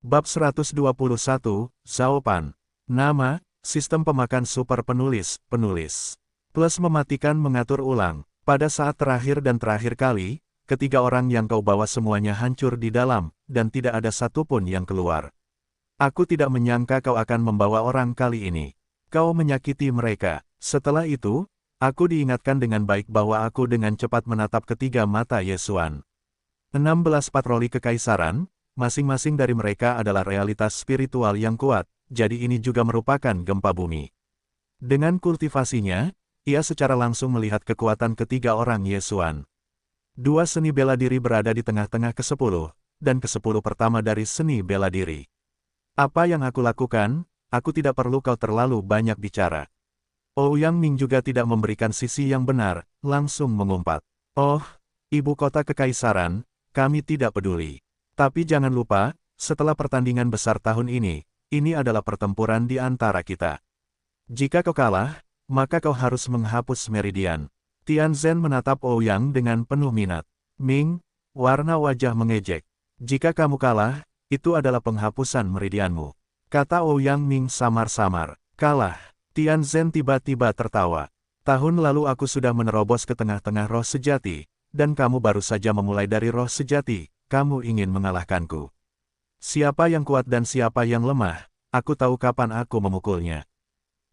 Bab 121, Zhao Pan. Nama, sistem pemakan super penulis. Plus mematikan mengatur ulang. Pada saat terakhir dan terakhir kali, ketiga orang yang kau bawa semuanya hancur di dalam, dan tidak ada satupun yang keluar. Aku tidak menyangka kau akan membawa orang kali ini. Kau menyakiti mereka. Setelah itu, aku diingatkan dengan baik bahwa aku dengan cepat menatap ketiga mata Yesuan. 16 patroli kekaisaran, masing-masing dari mereka adalah realitas spiritual yang kuat, jadi ini juga merupakan gempa bumi. Dengan kultivasinya, ia secara langsung melihat kekuatan ketiga orang Yesuan. Dua seni bela diri berada di tengah-tengah ke-10, dan ke-10 pertama dari seni bela diri. Apa yang aku lakukan, aku tidak perlu kau terlalu banyak bicara. Ouyang Ming juga tidak memberikan sisi yang benar, langsung mengumpat. Oh, ibu kota kekaisaran, kami tidak peduli. Tapi jangan lupa, setelah pertandingan besar tahun ini adalah pertempuran di antara kita. Jika kau kalah, maka kau harus menghapus meridian. Tianzhen menatap Ouyang dengan penuh minat. Ming, warna wajah mengejek. Jika kamu kalah, itu adalah penghapusan meridianmu. Kata Ouyang Ming samar-samar. Kalah. Tianzhen tiba-tiba tertawa. Tahun lalu aku sudah menerobos ke tengah-tengah roh sejati, dan kamu baru saja memulai dari roh sejati. Kamu ingin mengalahkanku. Siapa yang kuat dan siapa yang lemah, aku tahu kapan aku memukulnya.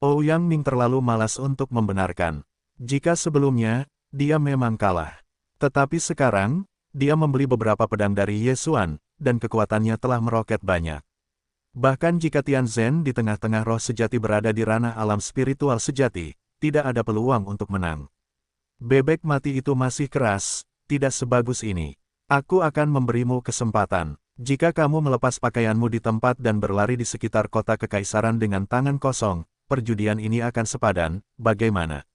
Ouyang Ming terlalu malas untuk membenarkan. Jika sebelumnya, dia memang kalah. Tetapi sekarang, dia membeli beberapa pedang dari Yesuan, dan kekuatannya telah meroket banyak. Bahkan jika Tianzhen di tengah-tengah roh sejati berada di ranah alam spiritual sejati, tidak ada peluang untuk menang. Bebek mati itu masih keras, tidak sebagus ini. Aku akan memberimu kesempatan. Jika kamu melepas pakaianmu di tempat dan berlari di sekitar kota kekaisaran dengan tangan kosong, perjudian ini akan sepadan, bagaimana?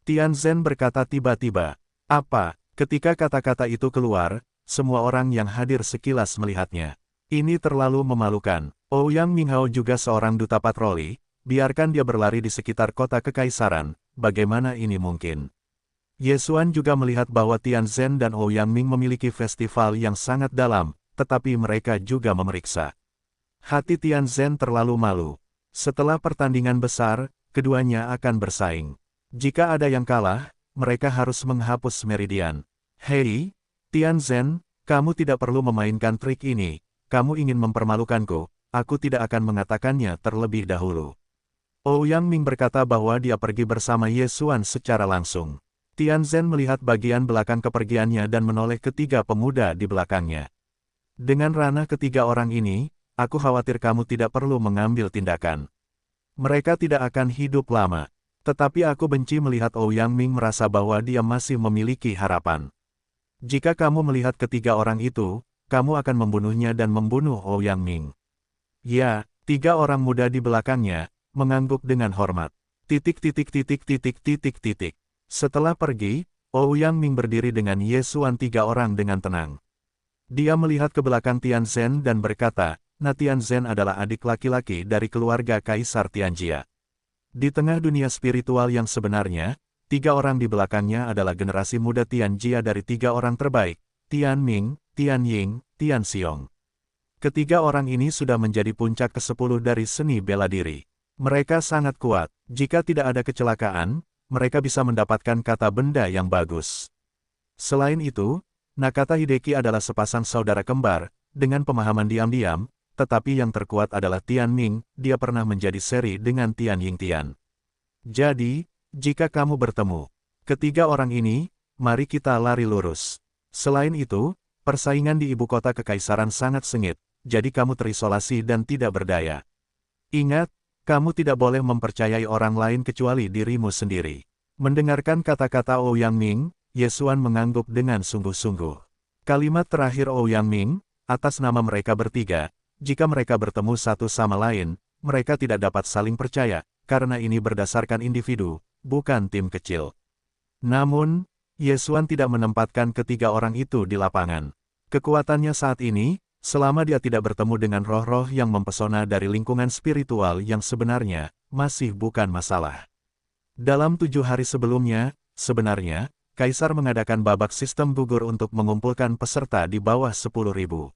Tianzhen berkata tiba-tiba. Apa? Ketika kata-kata itu keluar, semua orang yang hadir sekilas melihatnya. Ini terlalu memalukan. Ouyang Minghao juga seorang duta patroli, biarkan dia berlari di sekitar kota kekaisaran, bagaimana ini mungkin? Yesuan juga melihat bahwa Tianzhen dan Ouyang Ming memiliki festival yang sangat dalam, tetapi mereka juga memeriksa. Hati Tianzhen terlalu malu. Setelah pertandingan besar, keduanya akan bersaing. Jika ada yang kalah, mereka harus menghapus meridian. Hei, Tianzhen, kamu tidak perlu memainkan trik ini. Kamu ingin mempermalukanku, aku tidak akan mengatakannya terlebih dahulu. Ouyang Ming berkata bahwa dia pergi bersama Yesuan secara langsung. Tianzhen melihat bagian belakang kepergiannya dan menoleh ketiga pemuda di belakangnya. Dengan ranah ketiga orang ini, aku khawatir kamu tidak perlu mengambil tindakan. Mereka tidak akan hidup lama. Tetapi aku benci melihat Ouyang Ming merasa bahwa dia masih memiliki harapan. Jika kamu melihat ketiga orang itu, kamu akan membunuhnya dan membunuh Ouyang Ming. Ya, tiga orang muda di belakangnya, mengangguk dengan hormat. Setelah pergi, Ouyang Ming berdiri dengan Yesuan tiga orang dengan tenang. Dia melihat ke belakang Tianzhen dan berkata, Tianzhen adalah adik laki-laki dari keluarga Kaisar Tianjia. Di tengah dunia spiritual yang sebenarnya, tiga orang di belakangnya adalah generasi muda Tianjia dari tiga orang terbaik, Tian Ming, Tian Ying, Tian Xiong. Ketiga orang ini sudah menjadi puncak ke-10 dari seni bela diri. Mereka sangat kuat. Jika tidak ada kecelakaan, mereka bisa mendapatkan kata benda yang bagus. Selain itu, Nakata Hideki adalah sepasang saudara kembar, dengan pemahaman diam-diam, tetapi yang terkuat adalah Tian Ming, dia pernah menjadi seri dengan Tian Ying Tian. Jadi, jika kamu bertemu ketiga orang ini, mari kita lari lurus. Selain itu, persaingan di ibu kota kekaisaran sangat sengit, jadi kamu terisolasi dan tidak berdaya. Ingat, kamu tidak boleh mempercayai orang lain kecuali dirimu sendiri. Mendengarkan kata-kata Ouyang Ming, Yesuan mengangguk dengan sungguh-sungguh. Kalimat terakhir Ouyang Ming, atas nama mereka bertiga, jika mereka bertemu satu sama lain, mereka tidak dapat saling percaya, karena ini berdasarkan individu, bukan tim kecil. Namun, Yesuan tidak menempatkan ketiga orang itu di lapangan. Kekuatannya saat ini, selama dia tidak bertemu dengan roh-roh yang mempesona dari lingkungan spiritual yang sebenarnya, masih bukan masalah. Dalam 7 hari sebelumnya, sebenarnya, Kaisar mengadakan babak sistem gugur untuk mengumpulkan peserta di bawah 10.000.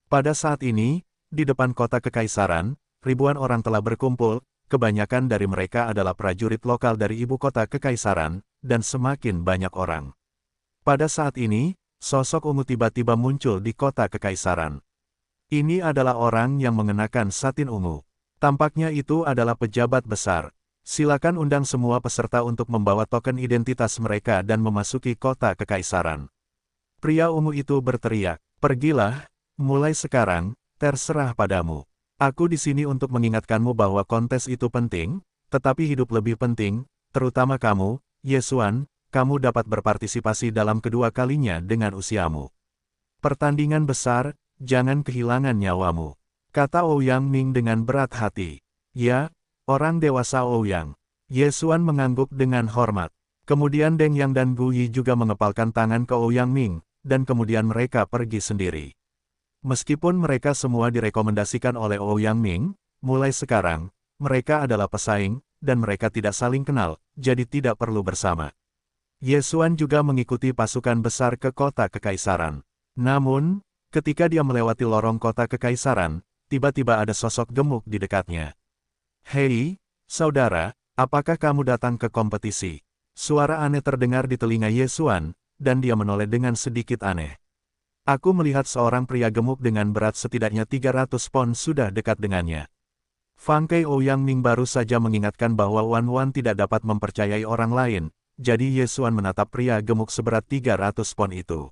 Pada saat ini, di depan kota kekaisaran, ribuan orang telah berkumpul, kebanyakan dari mereka adalah prajurit lokal dari ibu kota kekaisaran, dan semakin banyak orang. Pada saat ini, sosok ungu tiba-tiba muncul di kota kekaisaran. Ini adalah orang yang mengenakan satin ungu. Tampaknya itu adalah pejabat besar. Silakan undang semua peserta untuk membawa token identitas mereka dan memasuki kota kekaisaran. Pria ungu itu berteriak, "Pergilah, mulai sekarang, terserah padamu. Aku di sini untuk mengingatkanmu bahwa kontes itu penting, tetapi hidup lebih penting, terutama kamu, Yesuan, kamu dapat berpartisipasi dalam kedua kalinya dengan usiamu. Pertandingan besar, jangan kehilangan nyawamu," kata Ouyang Ming dengan berat hati. "Ya, orang dewasa Ouyang." Yesuan mengangguk dengan hormat. Kemudian Deng Yang dan Gu Yi juga mengepalkan tangan ke Ouyang Ming, dan kemudian mereka pergi sendiri. Meskipun mereka semua direkomendasikan oleh Ouyang Ming, mulai sekarang, mereka adalah pesaing, dan mereka tidak saling kenal, jadi tidak perlu bersama. Yesuan juga mengikuti pasukan besar ke kota kekaisaran. Namun, ketika dia melewati lorong kota kekaisaran, tiba-tiba ada sosok gemuk di dekatnya. "Hei, saudara, apakah kamu datang ke kompetisi?" Suara aneh terdengar di telinga Yesuan, dan dia menoleh dengan sedikit aneh. "Aku melihat seorang pria gemuk dengan berat setidaknya 300 pon sudah dekat dengannya." Fang Kei Ouyang Ming baru saja mengingatkan bahwa Wan Wan tidak dapat mempercayai orang lain, jadi Yesuan menatap pria gemuk seberat 300 pon itu.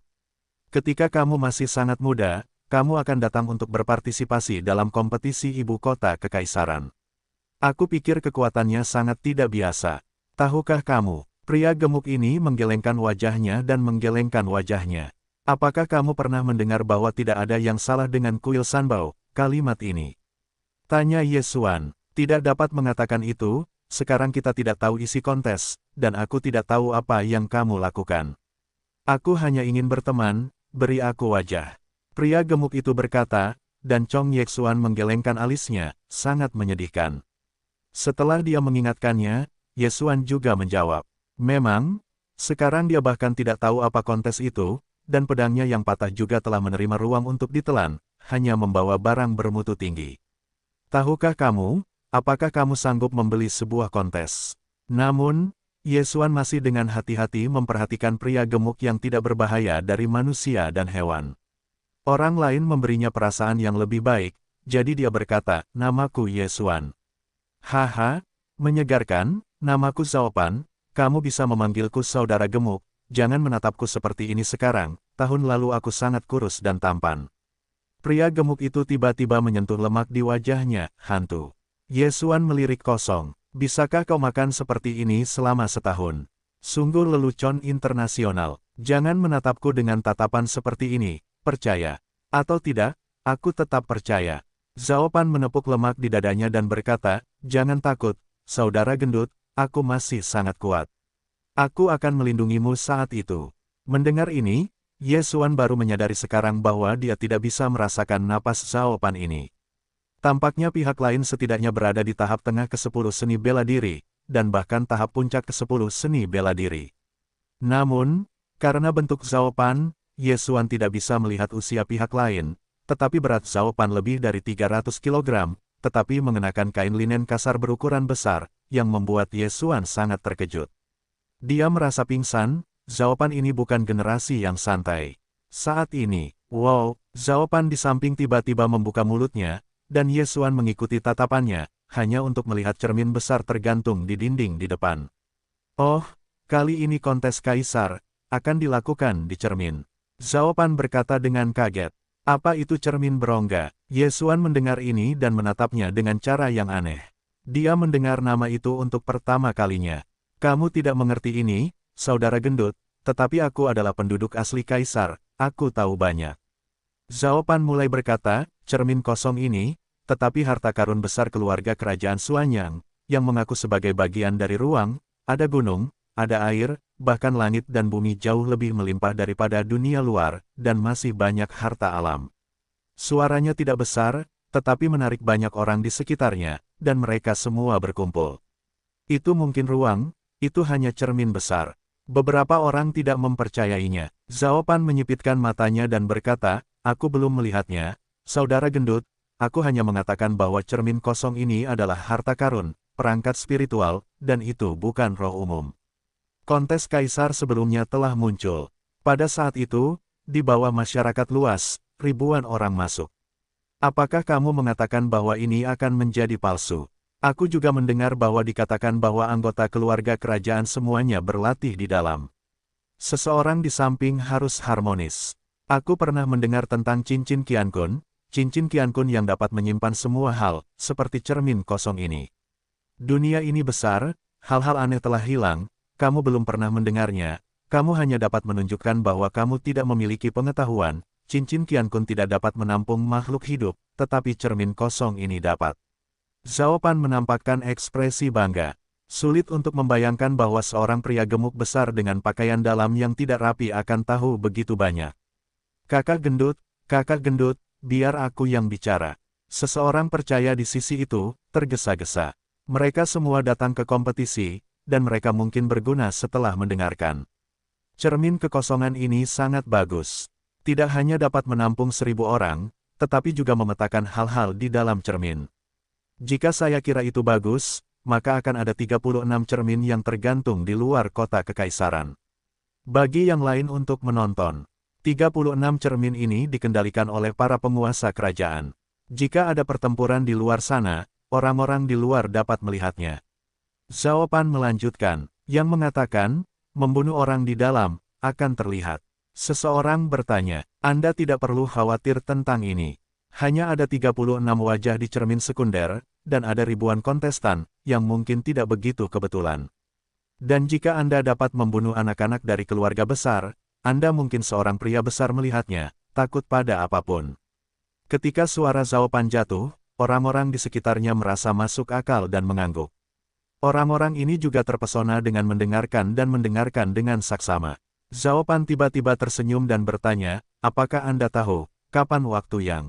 "Ketika kamu masih sangat muda, kamu akan datang untuk berpartisipasi dalam kompetisi ibu kota kekaisaran. Aku pikir kekuatannya sangat tidak biasa. Tahukah kamu?" Pria gemuk ini menggelengkan wajahnya dan menggelengkan wajahnya. "Apakah kamu pernah mendengar bahwa tidak ada yang salah dengan kuil Sanbao?" Kalimat ini, tanya Yesuan. "Tidak dapat mengatakan itu, sekarang kita tidak tahu isi kontes, dan aku tidak tahu apa yang kamu lakukan. Aku hanya ingin berteman, beri aku wajah." Pria gemuk itu berkata, dan Chong Yesuan menggelengkan alisnya, sangat menyedihkan. Setelah dia mengingatkannya, Yesuan juga menjawab, "Memang, sekarang dia bahkan tidak tahu apa kontes itu, dan pedangnya yang patah juga telah menerima ruang untuk ditelan, hanya membawa barang bermutu tinggi. Tahukah kamu, apakah kamu sanggup membeli sebuah kontes?" Namun, Yesuan masih dengan hati-hati memperhatikan pria gemuk yang tidak berbahaya dari manusia dan hewan. Orang lain memberinya perasaan yang lebih baik, jadi dia berkata, "Namaku Yesuan." "Haha, menyegarkan, namaku Zhaopan. Kamu bisa memanggilku saudara gemuk, jangan menatapku seperti ini sekarang, tahun lalu aku sangat kurus dan tampan." Pria gemuk itu tiba-tiba menyentuh lemak di wajahnya, hantu. Yesuan melirik kosong. "Bisakah kau makan seperti ini selama setahun? Sungguh lelucon internasional. Jangan menatapku dengan tatapan seperti ini, percaya. Atau tidak, aku tetap percaya." Zhaopan menepuk lemak di dadanya dan berkata, "Jangan takut, saudara gendut, aku masih sangat kuat. Aku akan melindungimu saat itu." Mendengar ini, Yesuan baru menyadari sekarang bahwa dia tidak bisa merasakan napas Zhaopan ini. Tampaknya pihak lain setidaknya berada di tahap tengah ke-10 seni bela diri, dan bahkan tahap puncak ke-10 seni bela diri. Namun, karena bentuk Zhaopan, Yesuan tidak bisa melihat usia pihak lain, tetapi berat Zhaopan lebih dari 300 kg, tetapi mengenakan kain linen kasar berukuran besar, yang membuat Yesuan sangat terkejut. Dia merasa pingsan, Zhaopan ini bukan generasi yang santai. Saat ini, wow, Zhaopan di samping tiba-tiba membuka mulutnya, dan Yesuan mengikuti tatapannya, hanya untuk melihat cermin besar tergantung di dinding di depan. "Oh, kali ini kontes kaisar, akan dilakukan di cermin." Zhaopan berkata dengan kaget. "Apa itu cermin berongga?" Yesuan mendengar ini dan menatapnya dengan cara yang aneh. Dia mendengar nama itu untuk pertama kalinya. "Kamu tidak mengerti ini, saudara gendut, tetapi aku adalah penduduk asli kaisar, aku tahu banyak." Zhaopan mulai berkata, "Cermin kosong ini, tetapi harta karun besar keluarga kerajaan Suanyang, yang mengaku sebagai bagian dari ruang, ada gunung, ada air, bahkan langit dan bumi jauh lebih melimpah daripada dunia luar, dan masih banyak harta alam." Suaranya tidak besar, tetapi menarik banyak orang di sekitarnya, dan mereka semua berkumpul. "Itu mungkin ruang, itu hanya cermin besar." Beberapa orang tidak mempercayainya. Zhaopan menyipitkan matanya dan berkata, "Aku belum melihatnya, saudara gendut, aku hanya mengatakan bahwa cermin kosong ini adalah harta karun, perangkat spiritual, dan itu bukan roh umum. Kontes kaisar sebelumnya telah muncul. Pada saat itu, di bawah masyarakat luas, ribuan orang masuk. Apakah kamu mengatakan bahwa ini akan menjadi palsu? Aku juga mendengar bahwa dikatakan bahwa anggota keluarga kerajaan semuanya berlatih di dalam. Seseorang di samping harus harmonis. Aku pernah mendengar tentang cincin Qiankun yang dapat menyimpan semua hal, seperti cermin kosong ini. Dunia ini besar, hal-hal aneh telah hilang, kamu belum pernah mendengarnya, kamu hanya dapat menunjukkan bahwa kamu tidak memiliki pengetahuan, cincin Qiankun tidak dapat menampung makhluk hidup, tetapi cermin kosong ini dapat. Zhao Pan menampakkan ekspresi bangga. Sulit untuk membayangkan bahwa seorang pria gemuk besar dengan pakaian dalam yang tidak rapi akan tahu begitu banyak. Kakak gendut, biar aku yang bicara. Seseorang percaya di sisi itu, tergesa-gesa. Mereka semua datang ke kompetisi, dan mereka mungkin berguna setelah mendengarkan. Cermin kekosongan ini sangat bagus. Tidak hanya dapat menampung 1000 orang, tetapi juga memetakan hal-hal di dalam cermin. Jika saya kira itu bagus, maka akan ada 36 cermin yang tergantung di luar kota kekaisaran. Bagi yang lain untuk menonton, 36 cermin ini dikendalikan oleh para penguasa kerajaan. Jika ada pertempuran di luar sana, orang-orang di luar dapat melihatnya. Zhao Pan melanjutkan, yang mengatakan, membunuh orang di dalam, akan terlihat. Seseorang bertanya, Anda tidak perlu khawatir tentang ini. Hanya ada 36 wajah di cermin sekunder, dan ada ribuan kontestan, yang mungkin tidak begitu kebetulan. Dan jika Anda dapat membunuh anak-anak dari keluarga besar, Anda mungkin seorang pria besar melihatnya, takut pada apapun. Ketika suara Zhao Pan jatuh, orang-orang di sekitarnya merasa masuk akal dan mengangguk. Orang-orang ini juga terpesona dengan mendengarkan dengan saksama. Zhao Pan tiba-tiba tersenyum dan bertanya, apakah Anda tahu, kapan waktu yang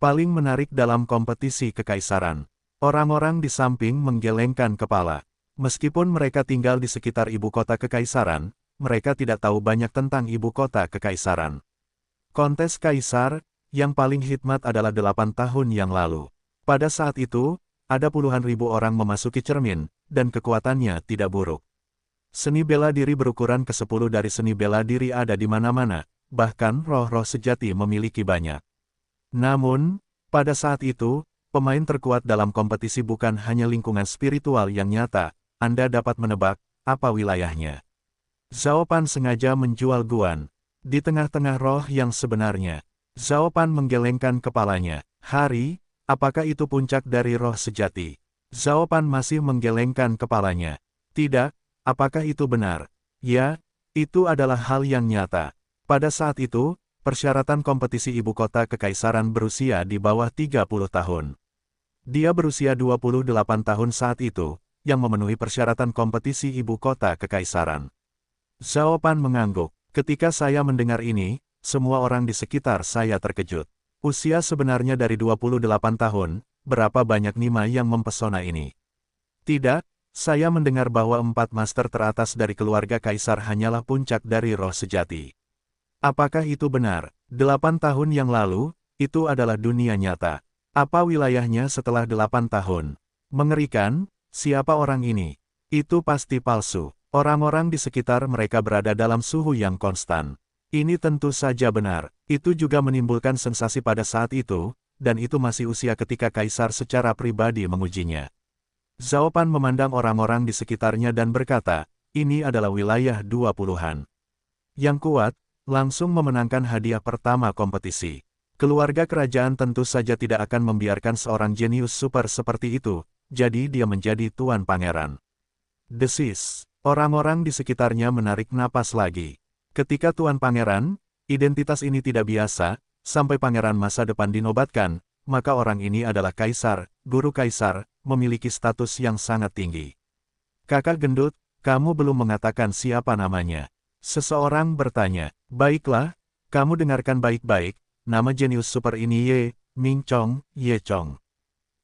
paling menarik dalam kompetisi kekaisaran? Orang-orang di samping menggelengkan kepala. Meskipun mereka tinggal di sekitar ibu kota kekaisaran, mereka tidak tahu banyak tentang ibu kota kekaisaran. Kontes kaisar, yang paling hikmat adalah 8 tahun yang lalu. Pada saat itu, ada puluhan ribu orang memasuki cermin, dan kekuatannya tidak buruk. Seni bela diri berukuran ke-10 dari seni bela diri ada di mana-mana, bahkan roh-roh sejati memiliki banyak. Namun, pada saat itu, pemain terkuat dalam kompetisi bukan hanya lingkungan spiritual yang nyata, Anda dapat menebak, apa wilayahnya. Zhao Pan sengaja menjual Guan. Di tengah-tengah roh yang sebenarnya, Zhao Pan menggelengkan kepalanya. Hari, apakah itu puncak dari roh sejati? Zhao Pan masih menggelengkan kepalanya. Tidak, apakah itu benar? Ya, itu adalah hal yang nyata. Pada saat itu, persyaratan kompetisi ibu kota kekaisaran berusia di bawah 30 tahun. Dia berusia 28 tahun saat itu, yang memenuhi persyaratan kompetisi ibu kota kekaisaran. Zhao Pan mengangguk. Ketika saya mendengar ini, semua orang di sekitar saya terkejut. Usia sebenarnya dari 28 tahun, berapa banyak Nima yang mempesona ini? Tidak, saya mendengar bahwa 4 master teratas dari keluarga kaisar hanyalah puncak dari roh sejati. Apakah itu benar? 8 tahun yang lalu, itu adalah dunia nyata. Apa wilayahnya setelah 8 tahun? Mengerikan, siapa orang ini? Itu pasti palsu. Orang-orang di sekitar mereka berada dalam suhu yang konstan. Ini tentu saja benar. Itu juga menimbulkan sensasi pada saat itu, dan itu masih usia ketika kaisar secara pribadi mengujinya. Zhao Pan memandang orang-orang di sekitarnya dan berkata, ini adalah wilayah 20-an. Yang kuat, langsung memenangkan hadiah pertama kompetisi. Keluarga kerajaan tentu saja tidak akan membiarkan seorang jenius super seperti itu, jadi dia menjadi tuan pangeran. Desis. Orang-orang di sekitarnya menarik napas lagi. Ketika tuan pangeran, identitas ini tidak biasa, sampai pangeran masa depan dinobatkan, maka orang ini adalah kaisar, guru kaisar, memiliki status yang sangat tinggi. Kakak gendut, kamu belum mengatakan siapa namanya. Seseorang bertanya, baiklah, kamu dengarkan baik-baik. Nama jenius super ini Ye Chong.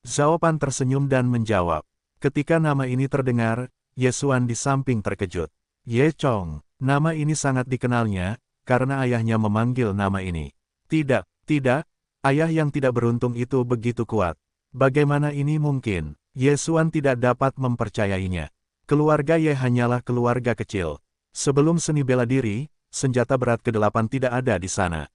Zhao Pan tersenyum dan menjawab. Ketika nama ini terdengar, Ye Xuan di samping terkejut. Ye Chong, nama ini sangat dikenalnya, karena ayahnya memanggil nama ini. Tidak, Ayah yang tidak beruntung itu begitu kuat. Bagaimana ini mungkin? Ye Xuan tidak dapat mempercayainya. Keluarga Ye hanyalah keluarga kecil. Sebelum seni bela diri, senjata berat ke-8 tidak ada di sana.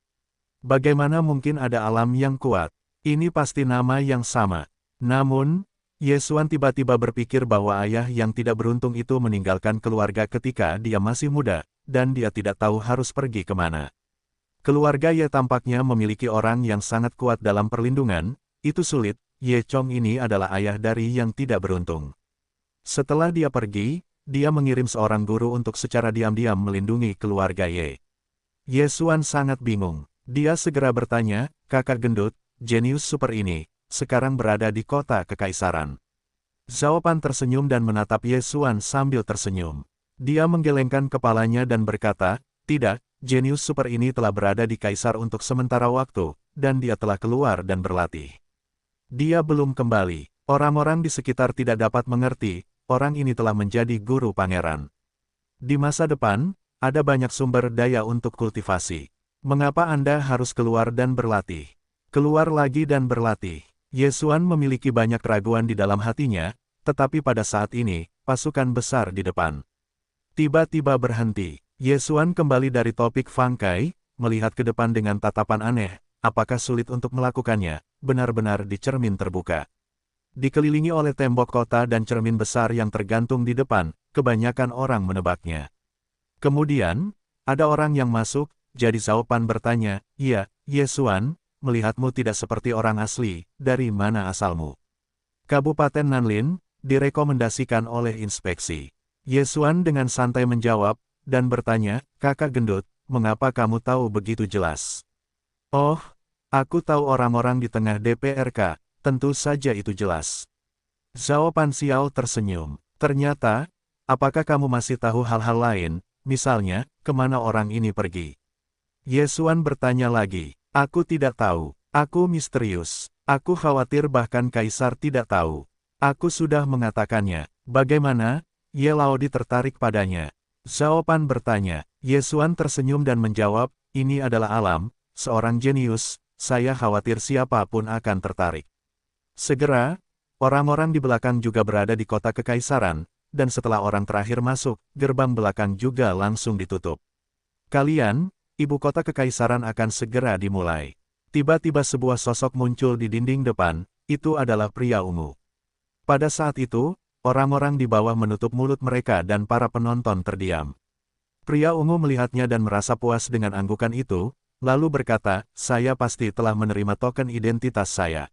Bagaimana mungkin ada alam yang kuat? Ini pasti nama yang sama. Namun, Ye Xuan tiba-tiba berpikir bahwa ayah yang tidak beruntung itu meninggalkan keluarga ketika dia masih muda, dan dia tidak tahu harus pergi kemana. Keluarga Ye tampaknya memiliki orang yang sangat kuat dalam perlindungan, itu sulit. Ye Chong ini adalah ayah dari yang tidak beruntung. Setelah dia pergi, dia mengirim seorang guru untuk secara diam-diam melindungi keluarga Ye. Ye Xuan sangat bingung. Dia segera bertanya, kakak gendut, jenius super ini, sekarang berada di kota kekaisaran. Zhao Pan tersenyum dan menatap Ye Xuan sambil tersenyum. Dia menggelengkan kepalanya dan berkata, tidak, jenius super ini telah berada di kaisar untuk sementara waktu, dan dia telah keluar dan berlatih. Dia belum kembali. Orang-orang di sekitar tidak dapat mengerti, orang ini telah menjadi guru pangeran. Di masa depan, ada banyak sumber daya untuk kultivasi. Mengapa Anda harus keluar dan berlatih? Keluar lagi dan berlatih. Ye Xuan memiliki banyak keraguan di dalam hatinya, tetapi pada saat ini, pasukan besar di depan. Tiba-tiba berhenti. Ye Xuan kembali dari topik Fang Kai, melihat ke depan dengan tatapan aneh. Apakah sulit untuk melakukannya? Benar-benar di cermin terbuka. Dikelilingi oleh tembok kota dan cermin besar yang tergantung di depan, kebanyakan orang menebaknya. Kemudian, ada orang yang masuk, jadi Zhao Pan bertanya, iya, Ye Xuan, melihatmu tidak seperti orang asli, dari mana asalmu? Kabupaten Nanlin, direkomendasikan oleh inspeksi. Ye Xuan dengan santai menjawab, dan bertanya, kakak gendut, mengapa kamu tahu begitu jelas? Oh, aku tahu orang-orang di tengah DPRK, tentu saja itu jelas. Zhao Pan Xiao tersenyum. Ternyata, apakah kamu masih tahu hal-hal lain, misalnya, kemana orang ini pergi? Ye Xuan bertanya lagi. Aku tidak tahu. Aku misterius. Aku khawatir bahkan kaisar tidak tahu. Aku sudah mengatakannya. Bagaimana? Ye Laodi tertarik padanya. Zhao Pan bertanya. Ye Xuan tersenyum dan menjawab, ini adalah alam, seorang jenius, saya khawatir siapapun akan tertarik. Segera, orang-orang di belakang juga berada di kota kekaisaran, dan setelah orang terakhir masuk, gerbang belakang juga langsung ditutup. Kalian, ibu kota kekaisaran akan segera dimulai. Tiba-tiba sebuah sosok muncul di dinding depan, itu adalah pria ungu. Pada saat itu, orang-orang di bawah menutup mulut mereka dan para penonton terdiam. Pria ungu melihatnya dan merasa puas dengan anggukan itu, lalu berkata, saya pasti telah menerima token identitas saya.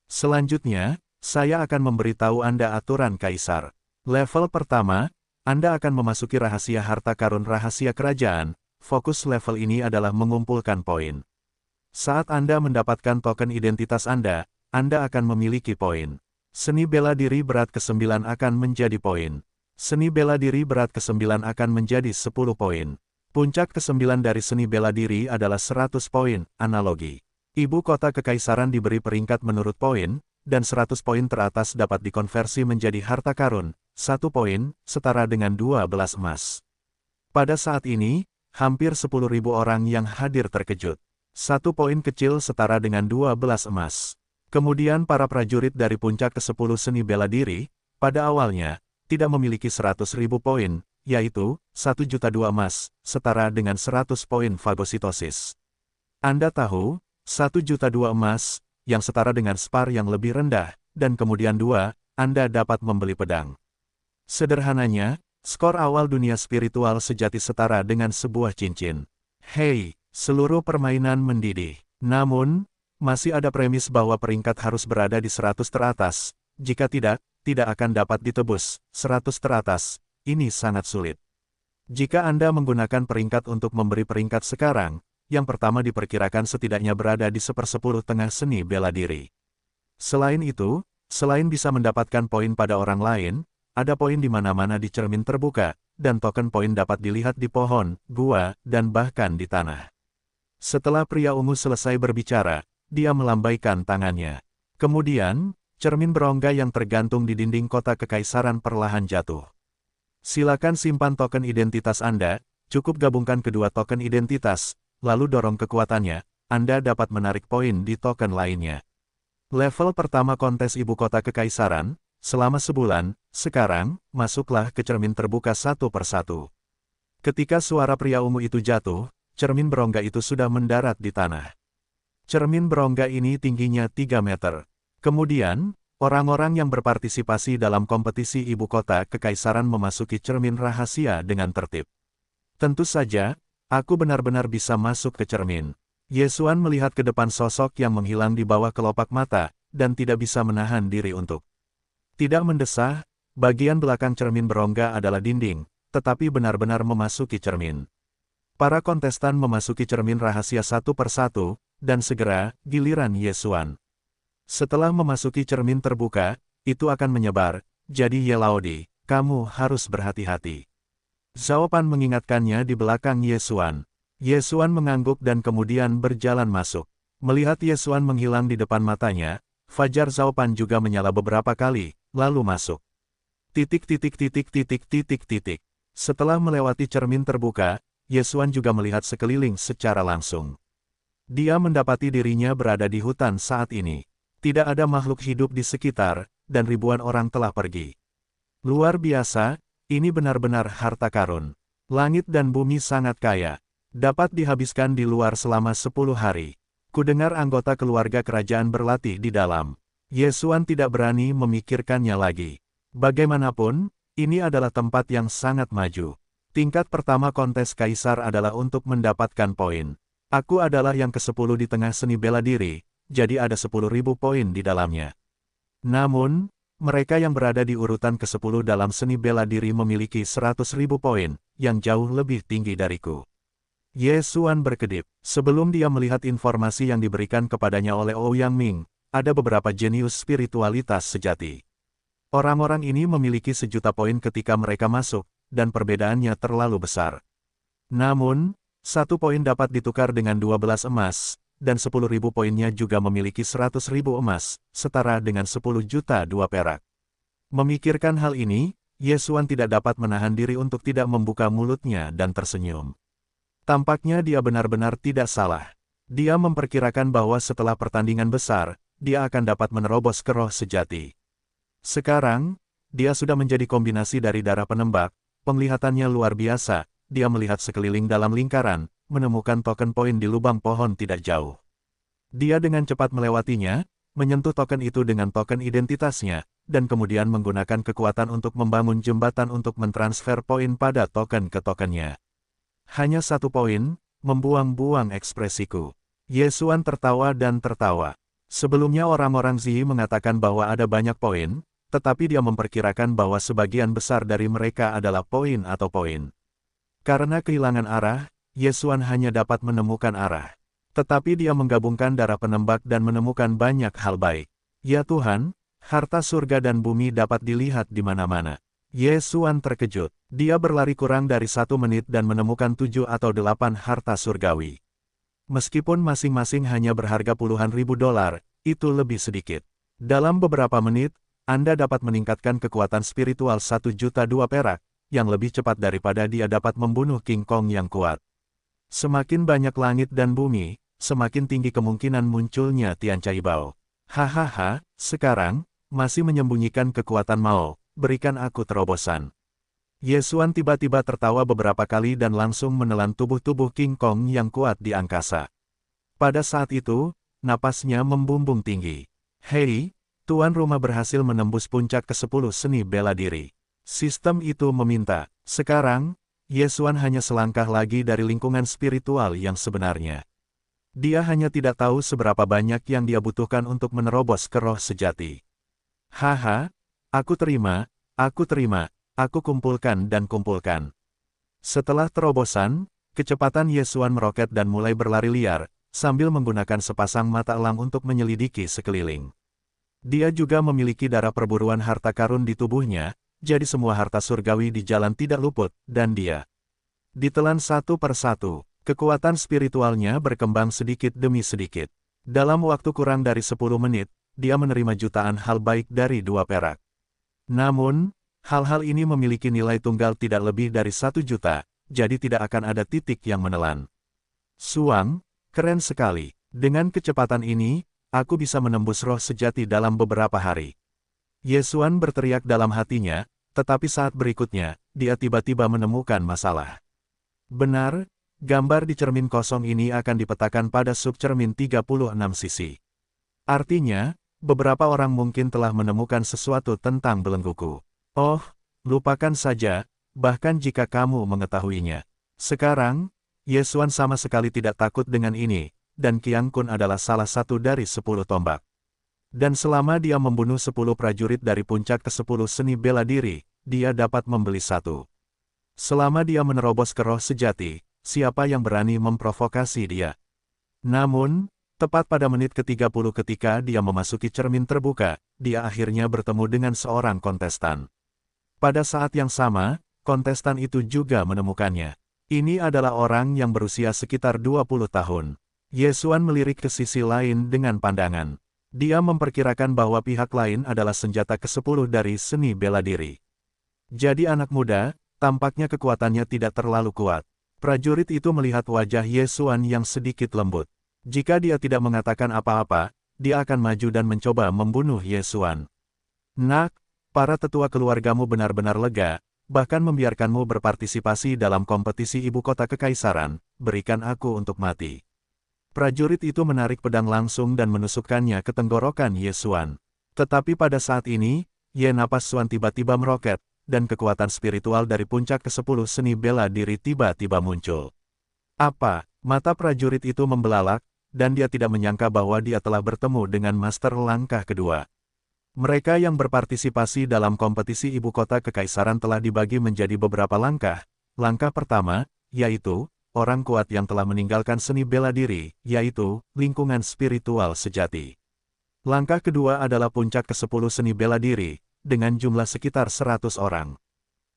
Selanjutnya, saya akan memberitahu Anda aturan kaisar. Level pertama, Anda akan memasuki rahasia harta karun rahasia kerajaan. Fokus level ini adalah mengumpulkan poin. Saat Anda mendapatkan token identitas Anda akan memiliki poin. Seni bela diri berat ke-9 akan menjadi poin. Seni bela diri berat ke-9 akan menjadi 10 poin. Puncak ke-9 dari seni bela diri adalah 100 poin, analogi. Ibu kota kekaisaran diberi peringkat menurut poin, dan 100 poin teratas dapat dikonversi menjadi harta karun, 1 poin, setara dengan 12 emas. Pada saat ini, hampir 10.000 orang yang hadir terkejut. 1 poin kecil setara dengan 12 emas. Kemudian para prajurit dari puncak ke-10 seni bela diri, pada awalnya, tidak memiliki 100.000 poin, yaitu, 1.002 emas, setara dengan 100 poin fagositosis. Anda tahu, 1.002 emas, yang setara dengan spar yang lebih rendah, dan kemudian 2, Anda dapat membeli pedang. Sederhananya, skor awal dunia spiritual sejati setara dengan sebuah cincin. Hei, seluruh permainan mendidih. Namun, masih ada premis bahwa peringkat harus berada di 100 teratas, jika tidak akan dapat ditebus, 100 teratas. Ini sangat sulit. Jika Anda menggunakan peringkat untuk memberi peringkat sekarang, yang pertama diperkirakan setidaknya berada di 1/10 tengah seni bela diri. Selain itu, selain bisa mendapatkan poin pada orang lain, ada poin di mana-mana di cermin terbuka, dan token poin dapat dilihat di pohon, gua, dan bahkan di tanah. Setelah pria ungu selesai berbicara, dia melambaikan tangannya. Kemudian, cermin berongga yang tergantung di dinding kota kekaisaran perlahan jatuh. Silakan simpan token identitas Anda, cukup gabungkan kedua token identitas, lalu dorong kekuatannya, Anda dapat menarik poin di token lainnya. Level pertama kontes ibu kota kekaisaran, selama sebulan, sekarang, masuklah ke cermin terbuka satu persatu. Ketika suara pria ungu itu jatuh, cermin berongga itu sudah mendarat di tanah. Cermin berongga ini tingginya 3 meter. Kemudian, orang-orang yang berpartisipasi dalam kompetisi ibu kota kekaisaran memasuki cermin rahasia dengan tertib. Tentu saja, aku benar-benar bisa masuk ke cermin. Yesuan melihat ke depan sosok yang menghilang di bawah kelopak mata, dan tidak bisa menahan diri untuk tidak mendesah. Bagian belakang cermin berongga adalah dinding, tetapi benar-benar memasuki cermin. Para kontestan memasuki cermin rahasia satu persatu, dan segera, giliran Yesuan. Setelah memasuki cermin terbuka, itu akan menyebar, jadi Yelaodi, kamu harus berhati-hati. Zhao Pan mengingatkannya di belakang Yesuan. Yesuan mengangguk dan kemudian berjalan masuk. Melihat Yesuan menghilang di depan matanya, fajar Zhao Pan juga menyala beberapa kali, lalu masuk. Setelah melewati cermin terbuka, Yesuan juga melihat sekeliling secara langsung. Dia mendapati dirinya berada di hutan saat ini. Tidak ada makhluk hidup di sekitar, dan ribuan orang telah pergi. Luar biasa, ini benar-benar harta karun. Langit dan bumi sangat kaya. Dapat dihabiskan di luar selama 10 hari. Kudengar anggota keluarga kerajaan berlatih di dalam. Yesuan tidak berani memikirkannya lagi. Bagaimanapun, ini adalah tempat yang sangat maju. Tingkat pertama kontes kaisar adalah untuk mendapatkan poin. Aku adalah yang ke-10 di tengah seni bela diri, jadi ada 10.000 poin di dalamnya. Namun, mereka yang berada di urutan ke-10 dalam seni bela diri memiliki 100.000 poin, yang jauh lebih tinggi dariku. Yesuan berkedip. Sebelum dia melihat informasi yang diberikan kepadanya oleh Ouyang Ming, ada beberapa jenius spiritualitas sejati. Orang-orang ini memiliki 1.000.000 poin ketika mereka masuk, dan perbedaannya terlalu besar. Namun, 1 poin dapat ditukar dengan 12 emas, dan 10.000 poinnya juga memiliki 100.000 emas, setara dengan 10 juta 2 perak. Memikirkan hal ini, Yesuan tidak dapat menahan diri untuk tidak membuka mulutnya dan tersenyum. Tampaknya dia benar-benar tidak salah. Dia memperkirakan bahwa setelah pertandingan besar, dia akan dapat menerobos ke roh sejati. Sekarang, dia sudah menjadi kombinasi dari darah penembak, penglihatannya luar biasa, dia melihat sekeliling dalam lingkaran, menemukan token poin di lubang pohon tidak jauh. Dia dengan cepat melewatinya, menyentuh token itu dengan token identitasnya, dan kemudian menggunakan kekuatan untuk membangun jembatan untuk mentransfer poin pada token ke tokennya. Hanya 1 poin, membuang-buang ekspresiku. Yesuan tertawa dan tertawa. Sebelumnya orang-orang Zi mengatakan bahwa ada banyak poin, tetapi dia memperkirakan bahwa sebagian besar dari mereka adalah poin atau poin. Karena kehilangan arah, Yesuan hanya dapat menemukan arah. Tetapi dia menggabungkan darah penembak dan menemukan banyak hal baik. Ya Tuhan, harta surga dan bumi dapat dilihat di mana-mana. Yesuan terkejut. Dia berlari kurang dari 1 menit dan menemukan 7 atau 8 harta surgawi. Meskipun masing-masing hanya berharga puluhan ribu dolar, itu lebih sedikit. Dalam beberapa menit, Anda dapat meningkatkan kekuatan spiritual 1 juta 2 perak, yang lebih cepat daripada dia dapat membunuh King Kong yang kuat. Semakin banyak langit dan bumi, semakin tinggi kemungkinan munculnya Tian Cai Bao. Hahaha, sekarang, masih menyembunyikan kekuatan Mao, berikan aku terobosan. Yesuan tiba-tiba tertawa beberapa kali dan langsung menelan tubuh-tubuh King Kong yang kuat di angkasa. Pada saat itu, napasnya membumbung tinggi. Hei, tuan rumah berhasil menembus puncak ke-10 seni bela diri. Sistem itu meminta. Sekarang, Yesuan hanya selangkah lagi dari lingkungan spiritual yang sebenarnya. Dia hanya tidak tahu seberapa banyak yang dia butuhkan untuk menerobos ke roh sejati. Haha, aku terima, aku kumpulkan dan kumpulkan. Setelah terobosan, kecepatan Yesuan meroket dan mulai berlari liar, sambil menggunakan sepasang mata elang untuk menyelidiki sekeliling. Dia juga memiliki darah perburuan harta karun di tubuhnya, jadi semua harta surgawi di jalan tidak luput, dan dia ditelan satu persatu. Kekuatan spiritualnya berkembang sedikit demi sedikit. Dalam waktu kurang dari 10 menit, dia menerima jutaan hal baik dari 2 perak. Namun, hal-hal ini memiliki nilai tunggal tidak lebih dari 1 juta, jadi tidak akan ada titik yang menelan. Suang, keren sekali. Dengan kecepatan ini, aku bisa menembus roh sejati dalam beberapa hari. Yesuan berteriak dalam hatinya, tetapi saat berikutnya, dia tiba-tiba menemukan masalah. Benar, gambar di cermin kosong ini akan dipetakan pada subcermin 36 sisi. Artinya, beberapa orang mungkin telah menemukan sesuatu tentang belengguku. Oh, lupakan saja, bahkan jika kamu mengetahuinya. Sekarang, Yesuan sama sekali tidak takut dengan ini, dan Qiang Kun adalah salah satu dari 10 tombak. Dan selama dia membunuh 10 prajurit dari puncak ke-10 seni bela diri, dia dapat membeli satu. Selama dia menerobos ke roh sejati, siapa yang berani memprovokasi dia? Namun, tepat pada menit ke-30 ketika dia memasuki cermin terbuka, dia akhirnya bertemu dengan seorang kontestan. Pada saat yang sama, kontestan itu juga menemukannya. Ini adalah orang yang berusia sekitar 20 tahun. Yesuan melirik ke sisi lain dengan pandangan. Dia memperkirakan bahwa pihak lain adalah senjata ke-10 dari seni bela diri. Jadi anak muda, tampaknya kekuatannya tidak terlalu kuat. Prajurit itu melihat wajah Yesuan yang sedikit lembut. Jika dia tidak mengatakan apa-apa, dia akan maju dan mencoba membunuh Yesuan. Nak, para tetua keluargamu benar-benar lega, bahkan membiarkanmu berpartisipasi dalam kompetisi ibu kota kekaisaran, berikan aku untuk mati. Prajurit itu menarik pedang langsung dan menusukkannya ke tenggorokan Yesuan. Tetapi pada saat ini, Ye napas Suan tiba-tiba meroket, dan kekuatan spiritual dari puncak ke-10 seni bela diri tiba-tiba muncul. Apa? Mata prajurit itu membelalak, dan dia tidak menyangka bahwa dia telah bertemu dengan master langkah kedua. Mereka yang berpartisipasi dalam kompetisi ibu kota kekaisaran telah dibagi menjadi beberapa langkah. Langkah pertama, yaitu orang kuat yang telah meninggalkan seni bela diri, yaitu lingkungan spiritual sejati. Langkah kedua adalah puncak ke-10 seni bela diri, dengan jumlah sekitar 100 orang.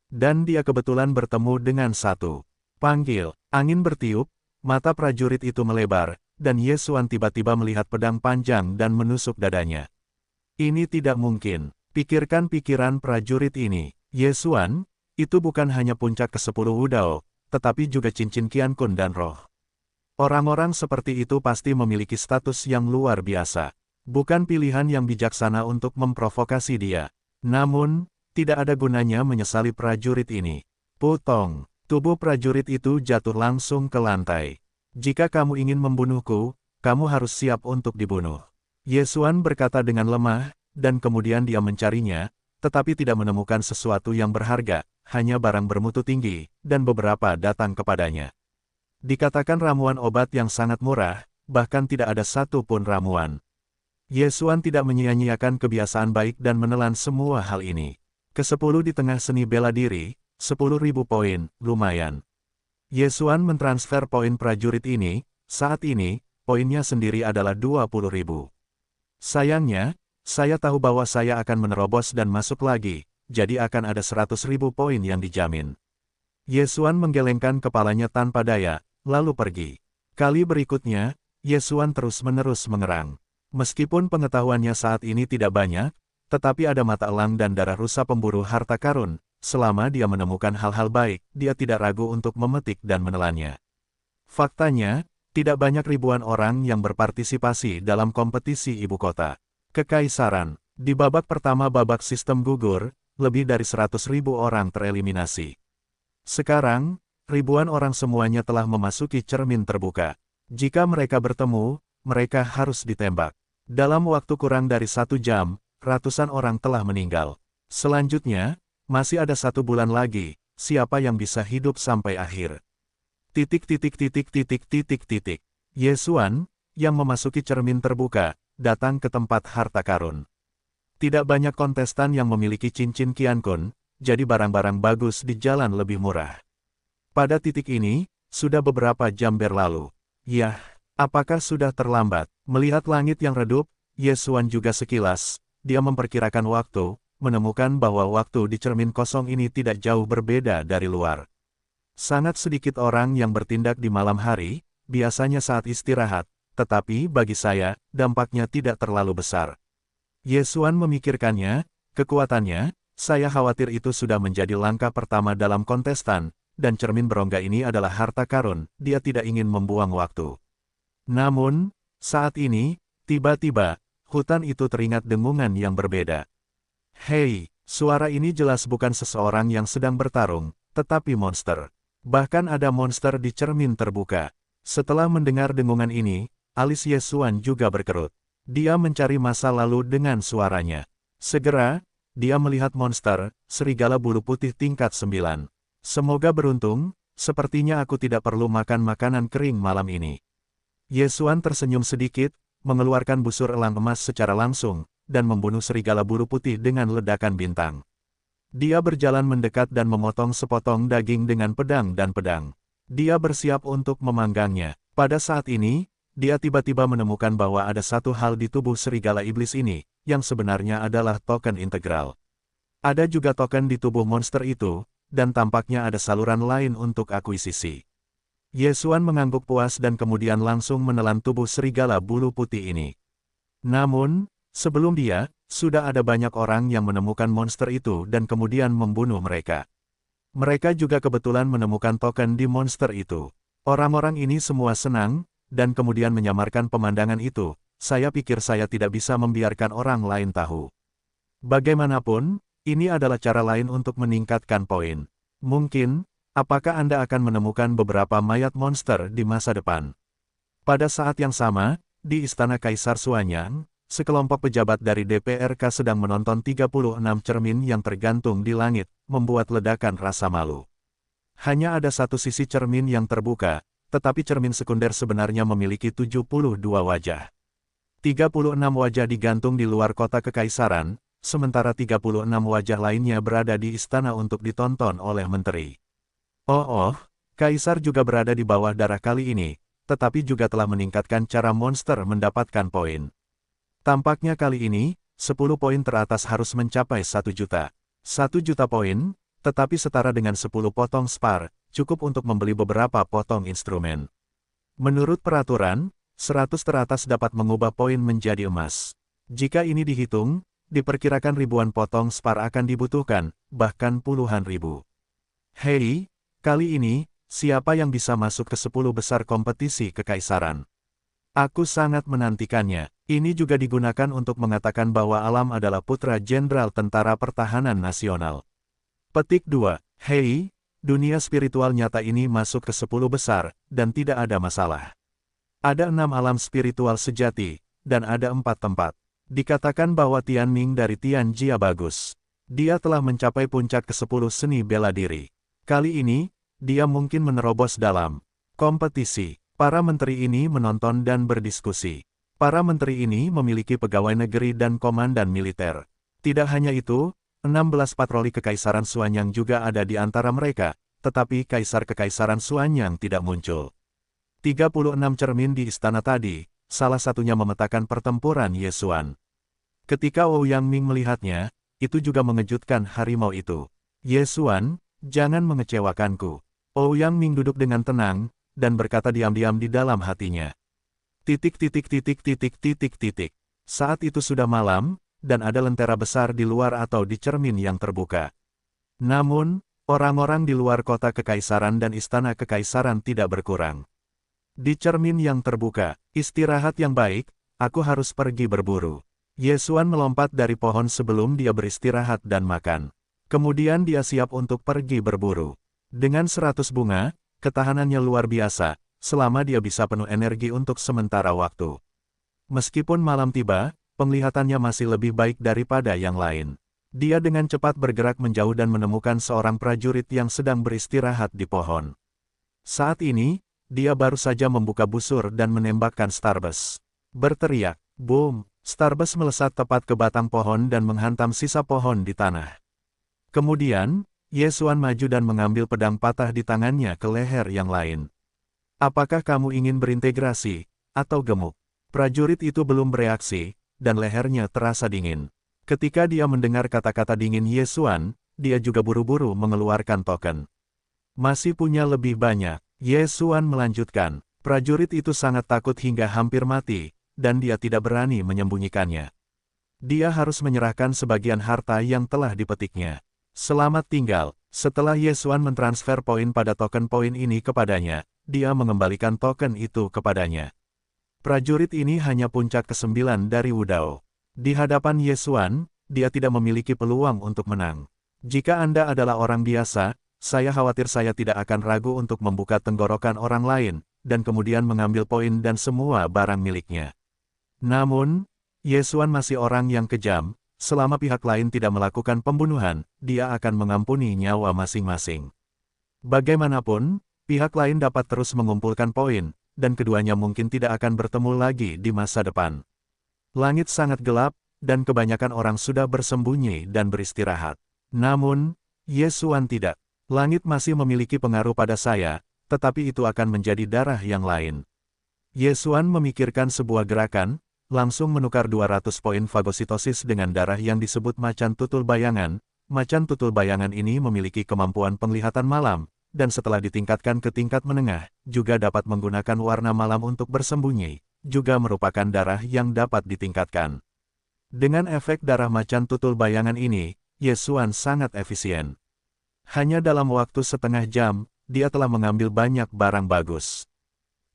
Dan dia kebetulan bertemu dengan satu. Panggil, angin bertiup, mata prajurit itu melebar, dan Yesuan tiba-tiba melihat pedang panjang dan menusuk dadanya. Ini tidak mungkin, pikirkan pikiran prajurit ini. Yesuan, itu bukan hanya puncak ke-10 Wudao, tetapi juga cincin Qian Kun dan roh. Orang-orang seperti itu pasti memiliki status yang luar biasa. Bukan pilihan yang bijaksana untuk memprovokasi dia. Namun, tidak ada gunanya menyesali prajurit ini. Putong, tubuh prajurit itu jatuh langsung ke lantai. Jika kamu ingin membunuhku, kamu harus siap untuk dibunuh. Yesuan berkata dengan lemah, dan kemudian dia mencarinya, tetapi tidak menemukan sesuatu yang berharga, hanya barang bermutu tinggi, dan beberapa datang kepadanya. Dikatakan ramuan obat yang sangat murah, bahkan tidak ada satu pun ramuan. Yesuan tidak menyia-nyiakan kebiasaan baik dan menelan semua hal ini. Ke-10 di tengah seni bela diri, 10.000 poin, lumayan. Yesuan mentransfer poin prajurit ini, saat ini, poinnya sendiri adalah 20.000. Sayangnya, saya tahu bahwa saya akan menerobos dan masuk lagi, jadi akan ada 100.000 poin yang dijamin. Yesuan menggelengkan kepalanya tanpa daya, lalu pergi. Kali berikutnya, Yesuan terus-menerus mengerang. Meskipun pengetahuannya saat ini tidak banyak, tetapi ada mata elang dan darah rusa pemburu harta karun. Selama dia menemukan hal-hal baik, dia tidak ragu untuk memetik dan menelannya. Faktanya, tidak banyak ribuan orang yang berpartisipasi dalam kompetisi ibu kota kekaisaran. Di babak pertama babak sistem gugur, lebih dari 100.000 orang tereliminasi. Sekarang, ribuan orang semuanya telah memasuki cermin terbuka. Jika mereka bertemu, mereka harus ditembak. Dalam waktu kurang dari 1 jam, ratusan orang telah meninggal. Selanjutnya, masih ada 1 bulan lagi, siapa yang bisa hidup sampai akhir? Yesuan, yang memasuki cermin terbuka, datang ke tempat harta karun. Tidak banyak kontestan yang memiliki cincin Qian Kun, jadi barang-barang bagus di jalan lebih murah. Pada titik ini, sudah beberapa jam berlalu. Yah, apakah sudah terlambat? Melihat langit yang redup, Yesuan juga sekilas, dia memperkirakan waktu, menemukan bahwa waktu di cermin kosong ini tidak jauh berbeda dari luar. Sangat sedikit orang yang bertindak di malam hari, biasanya saat istirahat, tetapi bagi saya, dampaknya tidak terlalu besar. Yesuan memikirkannya, kekuatannya, saya khawatir itu sudah menjadi langkah pertama dalam kontestan, dan cermin berongga ini adalah harta karun, dia tidak ingin membuang waktu. Namun, Saat ini, tiba-tiba, hutan itu teringat dengungan yang berbeda. Hei, suara ini jelas bukan seseorang yang sedang bertarung, tetapi monster. Bahkan ada monster di cermin terbuka. Setelah mendengar dengungan ini, alis Ye Xuan juga berkerut. Dia mencari masa lalu dengan suaranya. Segera, dia melihat monster, serigala bulu putih tingkat 9. Semoga beruntung, sepertinya aku tidak perlu makan makanan kering malam ini. Ye Xuan tersenyum sedikit, mengeluarkan busur elang emas secara langsung, dan membunuh serigala bulu putih dengan ledakan bintang. Dia berjalan mendekat dan memotong sepotong daging dengan pedang dan pedang. Dia bersiap untuk memanggangnya. Pada saat ini, dia tiba-tiba menemukan bahwa ada satu hal di tubuh serigala iblis ini, yang sebenarnya adalah token integral. Ada juga token di tubuh monster itu, dan tampaknya ada saluran lain untuk akuisisi. Ye Xuan mengangguk puas dan kemudian langsung menelan tubuh serigala bulu putih ini. Namun, sebelum dia, sudah ada banyak orang yang menemukan monster itu dan kemudian membunuh mereka. Mereka juga kebetulan menemukan token di monster itu. Orang-orang ini semua senang, dan kemudian menyamarkan pemandangan itu. Saya pikir saya tidak bisa membiarkan orang lain tahu. Bagaimanapun, ini adalah cara lain untuk meningkatkan poin. Mungkin, apakah Anda akan menemukan beberapa mayat monster di masa depan? Pada saat yang sama, di Istana Kaisar Xuanyang, sekelompok pejabat dari DPRK sedang menonton 36 cermin yang tergantung di langit, membuat ledakan rasa malu. Hanya ada satu sisi cermin yang terbuka, tetapi cermin sekunder sebenarnya memiliki 72 wajah. 36 wajah digantung di luar kota kekaisaran, sementara 36 wajah lainnya berada di istana untuk ditonton oleh menteri. Oh, Kaisar juga berada di bawah darah kali ini, tetapi juga telah meningkatkan cara monster mendapatkan poin. Tampaknya kali ini, 10 poin teratas harus mencapai 1 juta. 1 juta poin, tetapi setara dengan 10 potong spar, cukup untuk membeli beberapa potong instrumen. Menurut peraturan, 100 teratas dapat mengubah poin menjadi emas. Jika ini dihitung, diperkirakan ribuan potong spar akan dibutuhkan, bahkan puluhan ribu. Hei, kali ini, siapa yang bisa masuk ke 10 besar kompetisi kekaisaran? Aku sangat menantikannya. Ini juga digunakan untuk mengatakan bahwa Alam adalah putra Jenderal Tentara Pertahanan Nasional. Petik 2. Hei, dunia spiritual nyata ini masuk ke 10 besar, dan tidak ada masalah. Ada 6 alam spiritual sejati, dan ada 4 tempat. Dikatakan bahwa Tianming dari Tianjia bagus. Dia telah mencapai puncak ke-10 seni bela diri. Kali ini, dia mungkin menerobos dalam kompetisi. Para menteri ini menonton dan berdiskusi. Para menteri ini memiliki pegawai negeri dan komandan militer. Tidak hanya itu, 16 patroli Kekaisaran Xuanyang juga ada di antara mereka, tetapi Kaisar Kekaisaran Xuanyang tidak muncul. 36 cermin di istana tadi, salah satunya memetakan pertempuran Ye Xuan. Ketika Ouyang Ming melihatnya, itu juga mengejutkan harimau itu. Ye Xuan, jangan mengecewakanku. Ouyang Ming duduk dengan tenang, dan berkata diam-diam di dalam hatinya. Saat itu sudah malam, dan ada lentera besar di luar atau di cermin yang terbuka. Namun, orang-orang di luar kota kekaisaran dan istana kekaisaran tidak berkurang. Di cermin yang terbuka, istirahat yang baik, aku harus pergi berburu. Ye Xuan melompat dari pohon sebelum dia beristirahat dan makan. Kemudian dia siap untuk pergi berburu. Dengan 100 bunga, ketahanannya luar biasa, selama dia bisa penuh energi untuk sementara waktu. Meskipun malam tiba, penglihatannya masih lebih baik daripada yang lain. Dia dengan cepat bergerak menjauh dan menemukan seorang prajurit yang sedang beristirahat di pohon. Saat ini, dia baru saja membuka busur dan menembakkan Starbus. Berteriak, boom, Starbus melesat tepat ke batang pohon dan menghantam sisa pohon di tanah. Kemudian, Ye Xuan maju dan mengambil pedang patah di tangannya ke leher yang lain. Apakah kamu ingin berintegrasi, atau gemuk? Prajurit itu belum bereaksi, dan lehernya terasa dingin. Ketika dia mendengar kata-kata dingin Ye Xuan, dia juga buru-buru mengeluarkan token. Masih punya lebih banyak, Ye Xuan melanjutkan. Prajurit itu sangat takut hingga hampir mati, dan dia tidak berani menyembunyikannya. Dia harus menyerahkan sebagian harta yang telah dipetiknya. Selamat tinggal. Setelah Ye Xuan mentransfer poin pada token poin ini kepadanya, dia mengembalikan token itu kepadanya. Prajurit ini hanya puncak ke-9 dari Wudao. Di hadapan Ye Xuan, dia tidak memiliki peluang untuk menang. Jika Anda adalah orang biasa, saya khawatir saya tidak akan ragu untuk membuka tenggorokan orang lain, dan kemudian mengambil poin dan semua barang miliknya. Namun, Ye Xuan masih orang yang kejam, selama pihak lain tidak melakukan pembunuhan, dia akan mengampuni nyawa masing-masing. Bagaimanapun, pihak lain dapat terus mengumpulkan poin, dan keduanya mungkin tidak akan bertemu lagi di masa depan. Langit sangat gelap, dan kebanyakan orang sudah bersembunyi dan beristirahat. Namun, Ye Xuan tidak. Langit masih memiliki pengaruh pada saya, tetapi itu akan menjadi darah yang lain. Ye Xuan memikirkan sebuah gerakan, langsung menukar 200 poin fagositosis dengan darah yang disebut macan tutul bayangan. Macan tutul bayangan ini memiliki kemampuan penglihatan malam, dan setelah ditingkatkan ke tingkat menengah, juga dapat menggunakan warna malam untuk bersembunyi, juga merupakan darah yang dapat ditingkatkan. Dengan efek darah macan tutul bayangan ini, Ye Xuan sangat efisien. Hanya dalam waktu setengah jam, dia telah mengambil banyak barang bagus.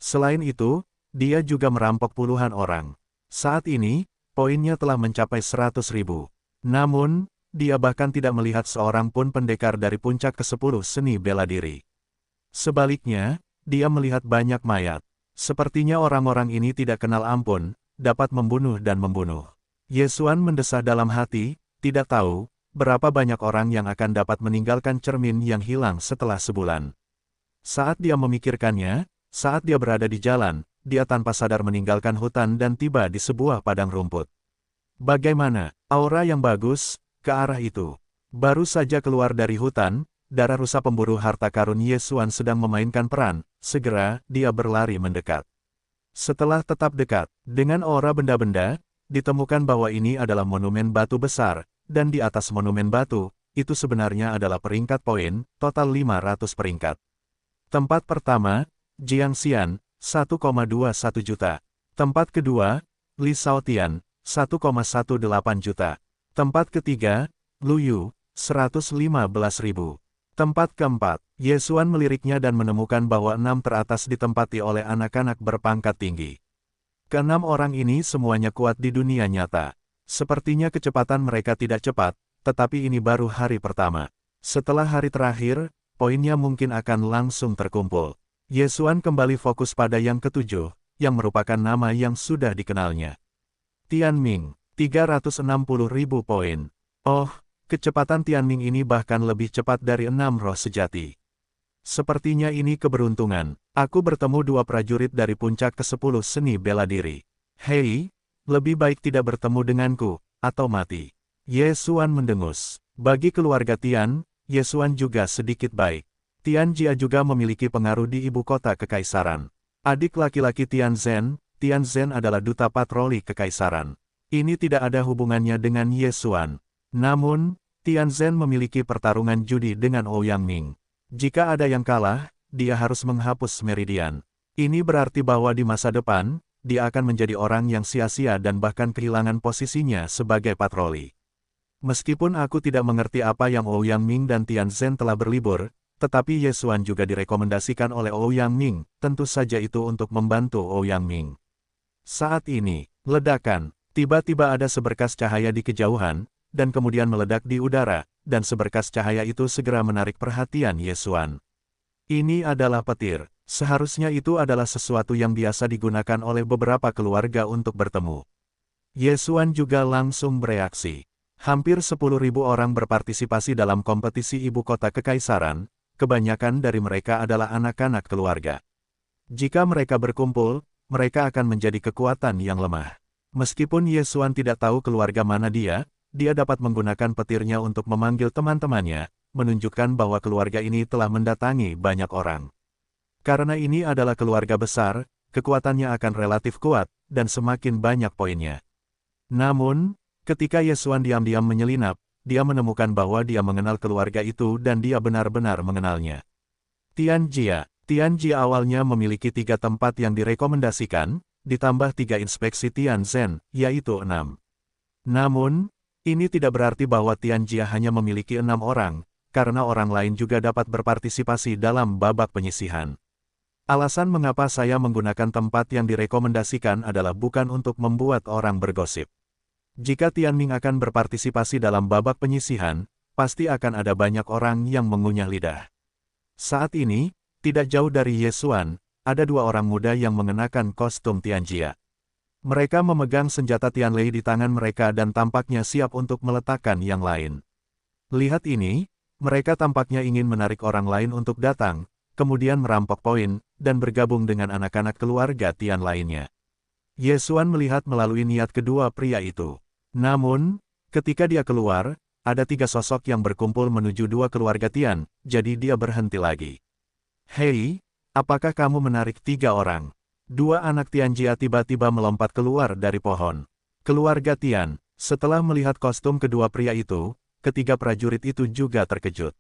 Selain itu, dia juga merampok puluhan orang. Saat ini, poinnya telah mencapai 100.000. Namun, dia bahkan tidak melihat seorang pun pendekar dari puncak ke-10 seni bela diri. Sebaliknya, dia melihat banyak mayat. Sepertinya orang-orang ini tidak kenal ampun, dapat membunuh dan membunuh. Ye Xuan mendesah dalam hati, tidak tahu berapa banyak orang yang akan dapat meninggalkan cermin yang hilang setelah sebulan. Saat dia memikirkannya, saat dia berada di jalan, dia tanpa sadar meninggalkan hutan dan tiba di sebuah padang rumput. Bagaimana? Aura yang bagus, ke arah itu. Baru saja keluar dari hutan, darah rusa pemburu harta karun Ye Xuan sedang memainkan peran, segera, dia berlari mendekat. Setelah tetap dekat, dengan aura benda-benda, ditemukan bahwa ini adalah monumen batu besar, dan di atas monumen batu, itu sebenarnya adalah peringkat poin, total 500 peringkat. Tempat pertama, Jiang Xian, 1,21 juta. Tempat kedua, Li Shaotian, 1,18 juta. Tempat ketiga, Lu Yu, 115.000. Tempat keempat, Ye Xuan meliriknya dan menemukan bahwa 6 teratas ditempati oleh anak-anak berpangkat tinggi. Keenam orang ini semuanya kuat di dunia nyata. Sepertinya kecepatan mereka tidak cepat, tetapi ini baru hari pertama. Setelah hari terakhir, poinnya mungkin akan langsung terkumpul. Ye Xuan kembali fokus pada yang ketujuh, yang merupakan nama yang sudah dikenalnya. Tianming. 360.000 poin. Oh, kecepatan Tianming ini bahkan lebih cepat dari 6 roh sejati. Sepertinya ini keberuntungan. Aku bertemu 2 prajurit dari puncak ke-10 seni bela diri. Hei, lebih baik tidak bertemu denganku, atau mati. Ye Xuan mendengus. Bagi keluarga Tian, Ye Xuan juga sedikit baik. Tian Jia juga memiliki pengaruh di ibu kota kekaisaran. Adik laki-laki Tian Zhen adalah duta patroli kekaisaran. Ini tidak ada hubungannya dengan Ye Xuan. Namun, Tian Zhen memiliki pertarungan judi dengan Ouyang Ming. Jika ada yang kalah, dia harus menghapus meridian. Ini berarti bahwa di masa depan, dia akan menjadi orang yang sia-sia dan bahkan kehilangan posisinya sebagai patroli. Meskipun aku tidak mengerti apa yang Ouyang Ming dan Tian Zhen telah berlibur, tetapi Ye Xuan juga direkomendasikan oleh Ouyang Ming, tentu saja itu untuk membantu Ouyang Ming. Saat ini, ledakan. Tiba-tiba ada seberkas cahaya di kejauhan, dan kemudian meledak di udara, dan seberkas cahaya itu segera menarik perhatian Ye Xuan. Ini adalah petir. Seharusnya itu adalah sesuatu yang biasa digunakan oleh beberapa keluarga untuk bertemu. Ye Xuan juga langsung bereaksi. Hampir 10.000 orang berpartisipasi dalam kompetisi ibu kota kekaisaran, kebanyakan dari mereka adalah anak-anak keluarga. Jika mereka berkumpul, mereka akan menjadi kekuatan yang lemah. Meskipun Ye Xuan tidak tahu keluarga mana dia dapat menggunakan petirnya untuk memanggil teman-temannya, menunjukkan bahwa keluarga ini telah mendatangi banyak orang. Karena ini adalah keluarga besar, kekuatannya akan relatif kuat, dan semakin banyak poinnya. Namun, ketika Ye Xuan diam-diam menyelinap, dia menemukan bahwa dia mengenal keluarga itu dan dia benar-benar mengenalnya. Tian Jia awalnya memiliki 3 tempat yang direkomendasikan, ditambah 3 inspeksi Tian Zhen, yaitu 6. Namun, ini tidak berarti bahwa Tian Jia hanya memiliki 6 orang, karena orang lain juga dapat berpartisipasi dalam babak penyisihan. Alasan mengapa saya menggunakan tempat yang direkomendasikan adalah bukan untuk membuat orang bergosip. Jika Tianming akan berpartisipasi dalam babak penyisihan, pasti akan ada banyak orang yang mengunyah lidah. Saat ini, tidak jauh dari Ye Xuan, ada dua orang muda yang mengenakan kostum Tianjia. Mereka memegang senjata Tianlei di tangan mereka dan tampaknya siap untuk meletakkan yang lain. Lihat ini, mereka tampaknya ingin menarik orang lain untuk datang, kemudian merampok poin, dan bergabung dengan anak-anak keluarga Tian lainnya. Ye Xuan melihat melalui niat kedua pria itu. Namun, ketika dia keluar, ada tiga sosok yang berkumpul menuju dua keluarga Tian, jadi dia berhenti lagi. Hei, apakah kamu menarik tiga orang? Dua anak Tianjia tiba-tiba melompat keluar dari pohon. Keluarga Tian, setelah melihat kostum kedua pria itu, ketiga prajurit itu juga terkejut.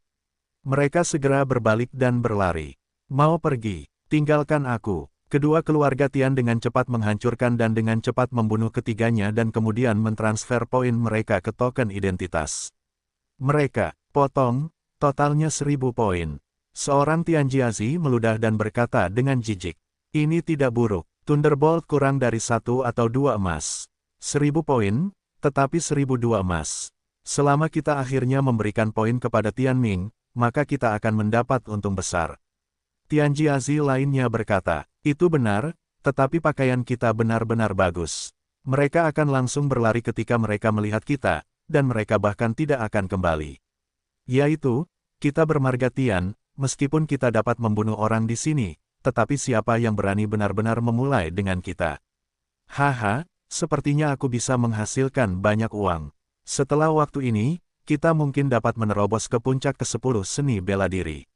Mereka segera berbalik dan berlari. Mau pergi, tinggalkan aku. Kedua keluarga Tian dengan cepat menghancurkan dan dengan cepat membunuh ketiganya dan kemudian mentransfer poin mereka ke token identitas. Mereka, potong, totalnya 1000 poin. Seorang Tianjiazi meludah dan berkata dengan jijik. Ini tidak buruk, Thunderbolt kurang dari 1 atau 2 emas. 1000 poin, tetapi 1002 emas. Selama kita akhirnya memberikan poin kepada Tianming, maka kita akan mendapat untung besar. Tianjiazi lainnya berkata, itu benar, tetapi pakaian kita benar-benar bagus. Mereka akan langsung berlari ketika mereka melihat kita, dan mereka bahkan tidak akan kembali. Yaitu, kita bermarga Tian, meskipun kita dapat membunuh orang di sini, tetapi siapa yang berani benar-benar memulai dengan kita? Haha, sepertinya aku bisa menghasilkan banyak uang. Setelah waktu ini, kita mungkin dapat menerobos ke puncak ke-10 seni bela diri.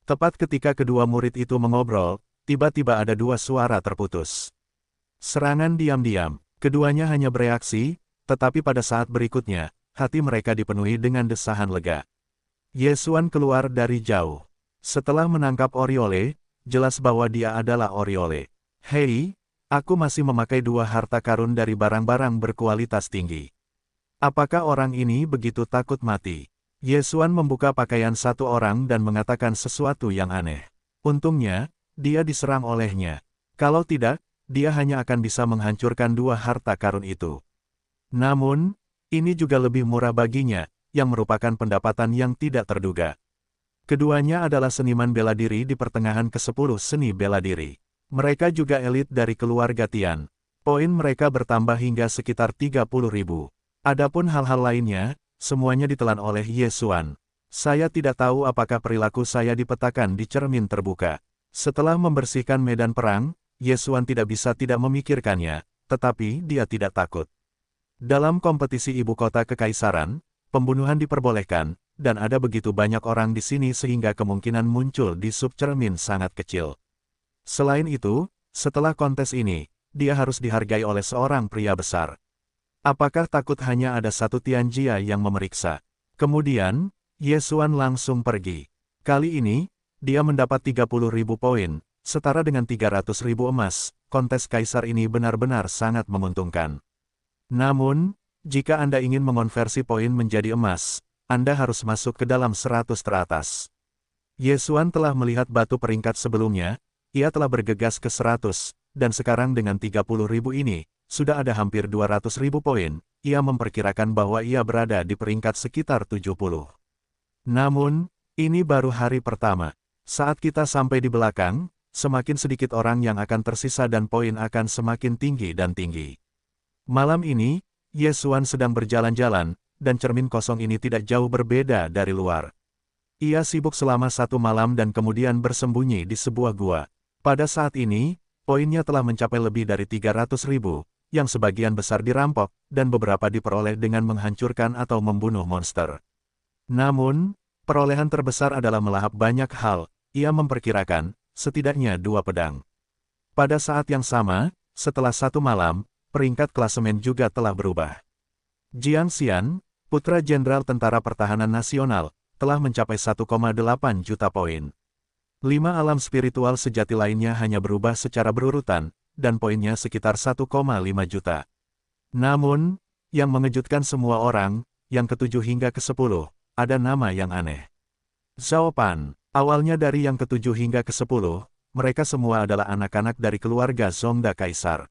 Tepat ketika kedua murid itu mengobrol, tiba-tiba ada dua suara terputus. Serangan diam-diam, keduanya hanya bereaksi, tetapi pada saat berikutnya, hati mereka dipenuhi dengan desahan lega. Ye Xuan keluar dari jauh. Setelah menangkap Oriole, jelas bahwa dia adalah Oriole. Hei, aku masih memakai dua harta karun dari barang-barang berkualitas tinggi. Apakah orang ini begitu takut mati? Ye Xuan membuka pakaian satu orang dan mengatakan sesuatu yang aneh. Untungnya, dia diserang olehnya. Kalau tidak, dia hanya akan bisa menghancurkan dua harta karun itu. Namun, ini juga lebih murah baginya, yang merupakan pendapatan yang tidak terduga. Keduanya adalah seniman bela diri di pertengahan ke-10 seni bela diri. Mereka juga elit dari keluarga Tian. Poin mereka bertambah hingga sekitar 30.000. Adapun hal-hal lainnya, semuanya ditelan oleh Ye Xuan. Saya tidak tahu apakah perilaku saya dipetakan di cermin terbuka. Setelah membersihkan medan perang, Ye Xuan tidak bisa tidak memikirkannya, tetapi dia tidak takut. Dalam kompetisi ibu kota kekaisaran, pembunuhan diperbolehkan, dan ada begitu banyak orang di sini sehingga kemungkinan muncul di subcermin sangat kecil. Selain itu, setelah kontes ini, dia harus dihargai oleh seorang pria besar. Apakah takut hanya ada satu Tianjia yang memeriksa? Kemudian, Ye Xuan langsung pergi. Kali ini, dia mendapat 30.000 poin, setara dengan 300.000 emas. Kontes kaisar ini benar-benar sangat menguntungkan. Namun, jika Anda ingin mengonversi poin menjadi emas, Anda harus masuk ke dalam 100 teratas. Ye Xuan telah melihat batu peringkat sebelumnya, ia telah bergegas ke 100, dan sekarang dengan 30.000 ini, sudah ada hampir 200.000 poin, ia memperkirakan bahwa ia berada di peringkat sekitar 70. Namun, ini baru hari pertama. Saat kita sampai di belakang, semakin sedikit orang yang akan tersisa dan poin akan semakin tinggi dan tinggi. Malam ini, Ye Xuan sedang berjalan-jalan, dan cermin kosong ini tidak jauh berbeda dari luar. Ia sibuk selama satu malam dan kemudian bersembunyi di sebuah gua. Pada saat ini, poinnya telah mencapai lebih dari 300.000. Yang sebagian besar dirampok, dan beberapa diperoleh dengan menghancurkan atau membunuh monster. Namun, perolehan terbesar adalah melahap banyak hal, ia memperkirakan, setidaknya 2 pedang. Pada saat yang sama, setelah satu malam, peringkat klasemen juga telah berubah. Jiang Xian, putra Jenderal Tentara Pertahanan Nasional, telah mencapai 1,8 juta poin. 5 alam spiritual sejati lainnya hanya berubah secara berurutan, dan poinnya sekitar 1,5 juta. Namun, yang mengejutkan semua orang, yang ke-7 hingga ke-10, ada nama yang aneh. Zhao Pan, awalnya dari yang ke-7 hingga ke-10, mereka semua adalah anak-anak dari keluarga Zongda Kaisar.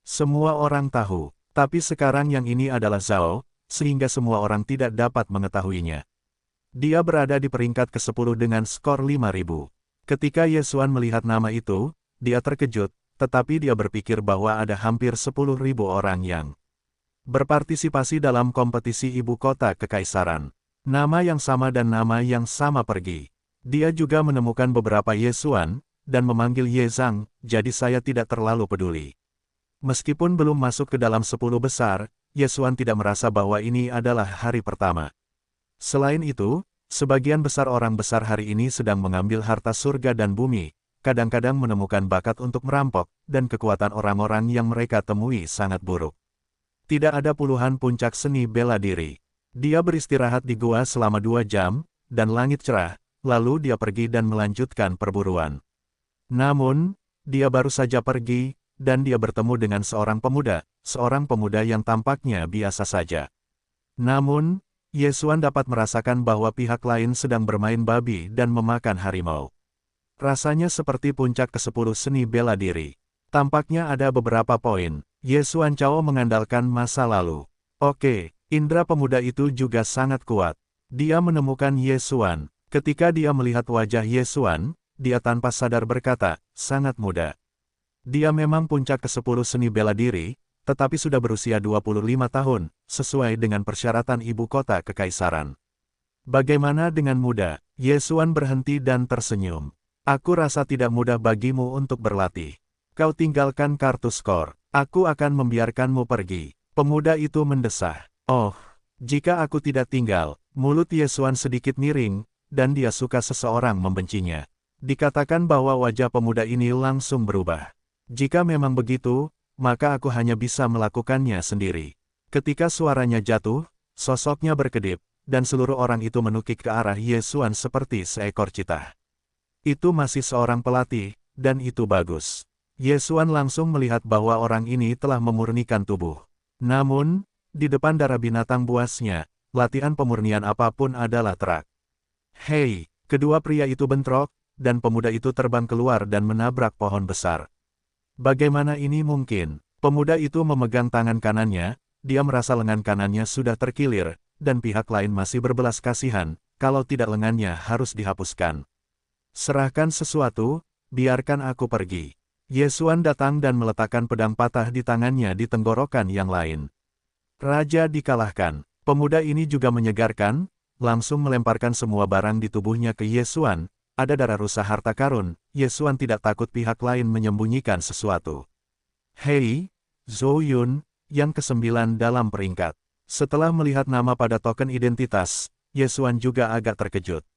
Semua orang tahu, tapi sekarang yang ini adalah Zhao, sehingga semua orang tidak dapat mengetahuinya. Dia berada di peringkat ke-10 dengan skor 5.000. Ketika Ye Xuan melihat nama itu, dia terkejut, tetapi dia berpikir bahwa ada hampir 10.000 orang yang berpartisipasi dalam kompetisi ibu kota kekaisaran. Nama yang sama dan nama yang sama pergi. Dia juga menemukan beberapa Ye Xuan, dan memanggil Ye Zhang, jadi saya tidak terlalu peduli. Meskipun belum masuk ke dalam 10 besar, Ye Xuan tidak merasa bahwa ini adalah hari pertama. Selain itu, sebagian besar orang besar hari ini sedang mengambil harta surga dan bumi, kadang-kadang menemukan bakat untuk merampok, dan kekuatan orang-orang yang mereka temui sangat buruk. Tidak ada puluhan puncak seni bela diri. Dia beristirahat di gua selama 2 jam, dan langit cerah, lalu dia pergi dan melanjutkan perburuan. Namun, dia baru saja pergi, dan dia bertemu dengan seorang pemuda yang tampaknya biasa saja. Namun, Ye Xuan dapat merasakan bahwa pihak lain sedang bermain babi dan memakan harimau. Rasanya seperti puncak ke-10 seni bela diri. Tampaknya ada beberapa poin. Ye Xuan Chao mengandalkan masa lalu. Oke, indera pemuda itu juga sangat kuat. Dia menemukan Ye Xuan. Ketika dia melihat wajah Ye Xuan, dia tanpa sadar berkata, sangat muda. Dia memang puncak ke-10 seni bela diri, tetapi sudah berusia 25 tahun, sesuai dengan persyaratan ibu kota kekaisaran. Bagaimana dengan muda? Ye Xuan berhenti dan tersenyum. Aku rasa tidak mudah bagimu untuk berlatih. Kau tinggalkan kartu skor. Aku akan membiarkanmu pergi. Pemuda itu mendesah. Oh, jika aku tidak tinggal, mulut Ye Xuan sedikit miring, dan dia suka seseorang membencinya. Dikatakan bahwa wajah pemuda ini langsung berubah. Jika memang begitu, maka aku hanya bisa melakukannya sendiri. Ketika suaranya jatuh, sosoknya berkedip, dan seluruh orang itu menukik ke arah Ye Xuan seperti seekor citah. Itu masih seorang pelatih, dan itu bagus. Ye Xuan langsung melihat bahwa orang ini telah memurnikan tubuh. Namun, di depan darah binatang buasnya, latihan pemurnian apapun adalah terak. Hei, kedua pria itu bentrok, dan pemuda itu terbang keluar dan menabrak pohon besar. Bagaimana ini mungkin? Pemuda itu memegang tangan kanannya, dia merasa lengan kanannya sudah terkilir, dan pihak lain masih berbelas kasihan, kalau tidak lengannya harus dihapuskan. Serahkan sesuatu, biarkan aku pergi. Ye Xuan datang dan meletakkan pedang patah di tangannya di tenggorokan yang lain. Raja dikalahkan. Pemuda ini juga menyegarkan, langsung melemparkan semua barang di tubuhnya ke Ye Xuan. Ada darah rusa harta karun, Ye Xuan tidak takut pihak lain menyembunyikan sesuatu. Hei, Zhou Yun, yang ke-9 dalam peringkat. Setelah melihat nama pada token identitas, Ye Xuan juga agak terkejut.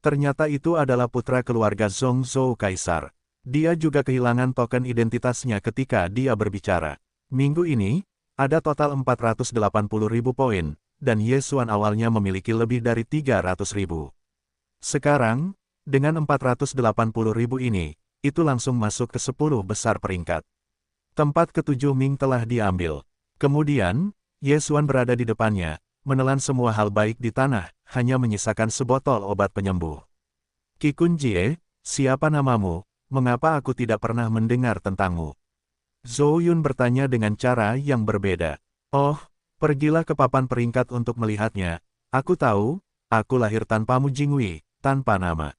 Ternyata itu adalah putra keluarga Zhou Kaisar. Dia juga kehilangan token identitasnya ketika dia berbicara. Minggu ini, ada total 480.000 poin, dan Ye Xuan awalnya memiliki lebih dari 300.000. Sekarang, dengan 480.000 ini, itu langsung masuk ke 10 besar peringkat. Tempat ke-7 Ming telah diambil. Kemudian, Ye Xuan berada di depannya, menelan semua hal baik di tanah, hanya menyisakan sebotol obat penyembuh. Qi Kun Jie, siapa namamu? Mengapa aku tidak pernah mendengar tentangmu? Zhou Yun bertanya dengan cara yang berbeda. Oh, pergilah ke papan peringkat untuk melihatnya. Aku tahu, aku lahir tanpamu Jingwei, tanpa nama.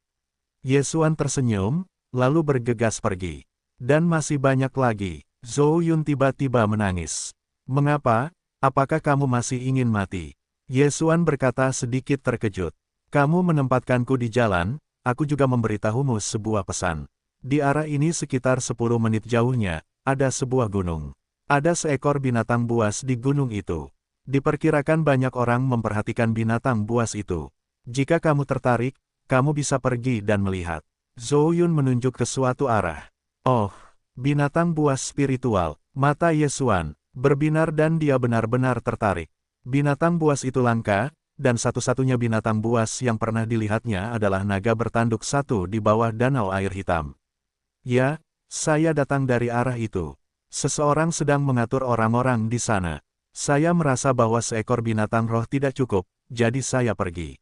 Ye Xuan tersenyum, lalu bergegas pergi. Dan masih banyak lagi. Zhou Yun tiba-tiba menangis. Mengapa? Apakah kamu masih ingin mati? Ye Xuan berkata sedikit terkejut. Kamu menempatkanku di jalan, aku juga memberitahumu sebuah pesan. Di arah ini sekitar 10 menit jauhnya, ada sebuah gunung. Ada seekor binatang buas di gunung itu. Diperkirakan banyak orang memperhatikan binatang buas itu. Jika kamu tertarik, kamu bisa pergi dan melihat. Zhou Yun menunjuk ke suatu arah. Oh, binatang buas spiritual. Mata Ye Xuan berbinar dan dia benar-benar tertarik. Binatang buas itu langka, dan satu-satunya binatang buas yang pernah dilihatnya adalah naga bertanduk satu di bawah danau air hitam. Ya, saya datang dari arah itu. Seseorang sedang mengatur orang-orang di sana. Saya merasa bahwa seekor binatang roh tidak cukup, jadi saya pergi.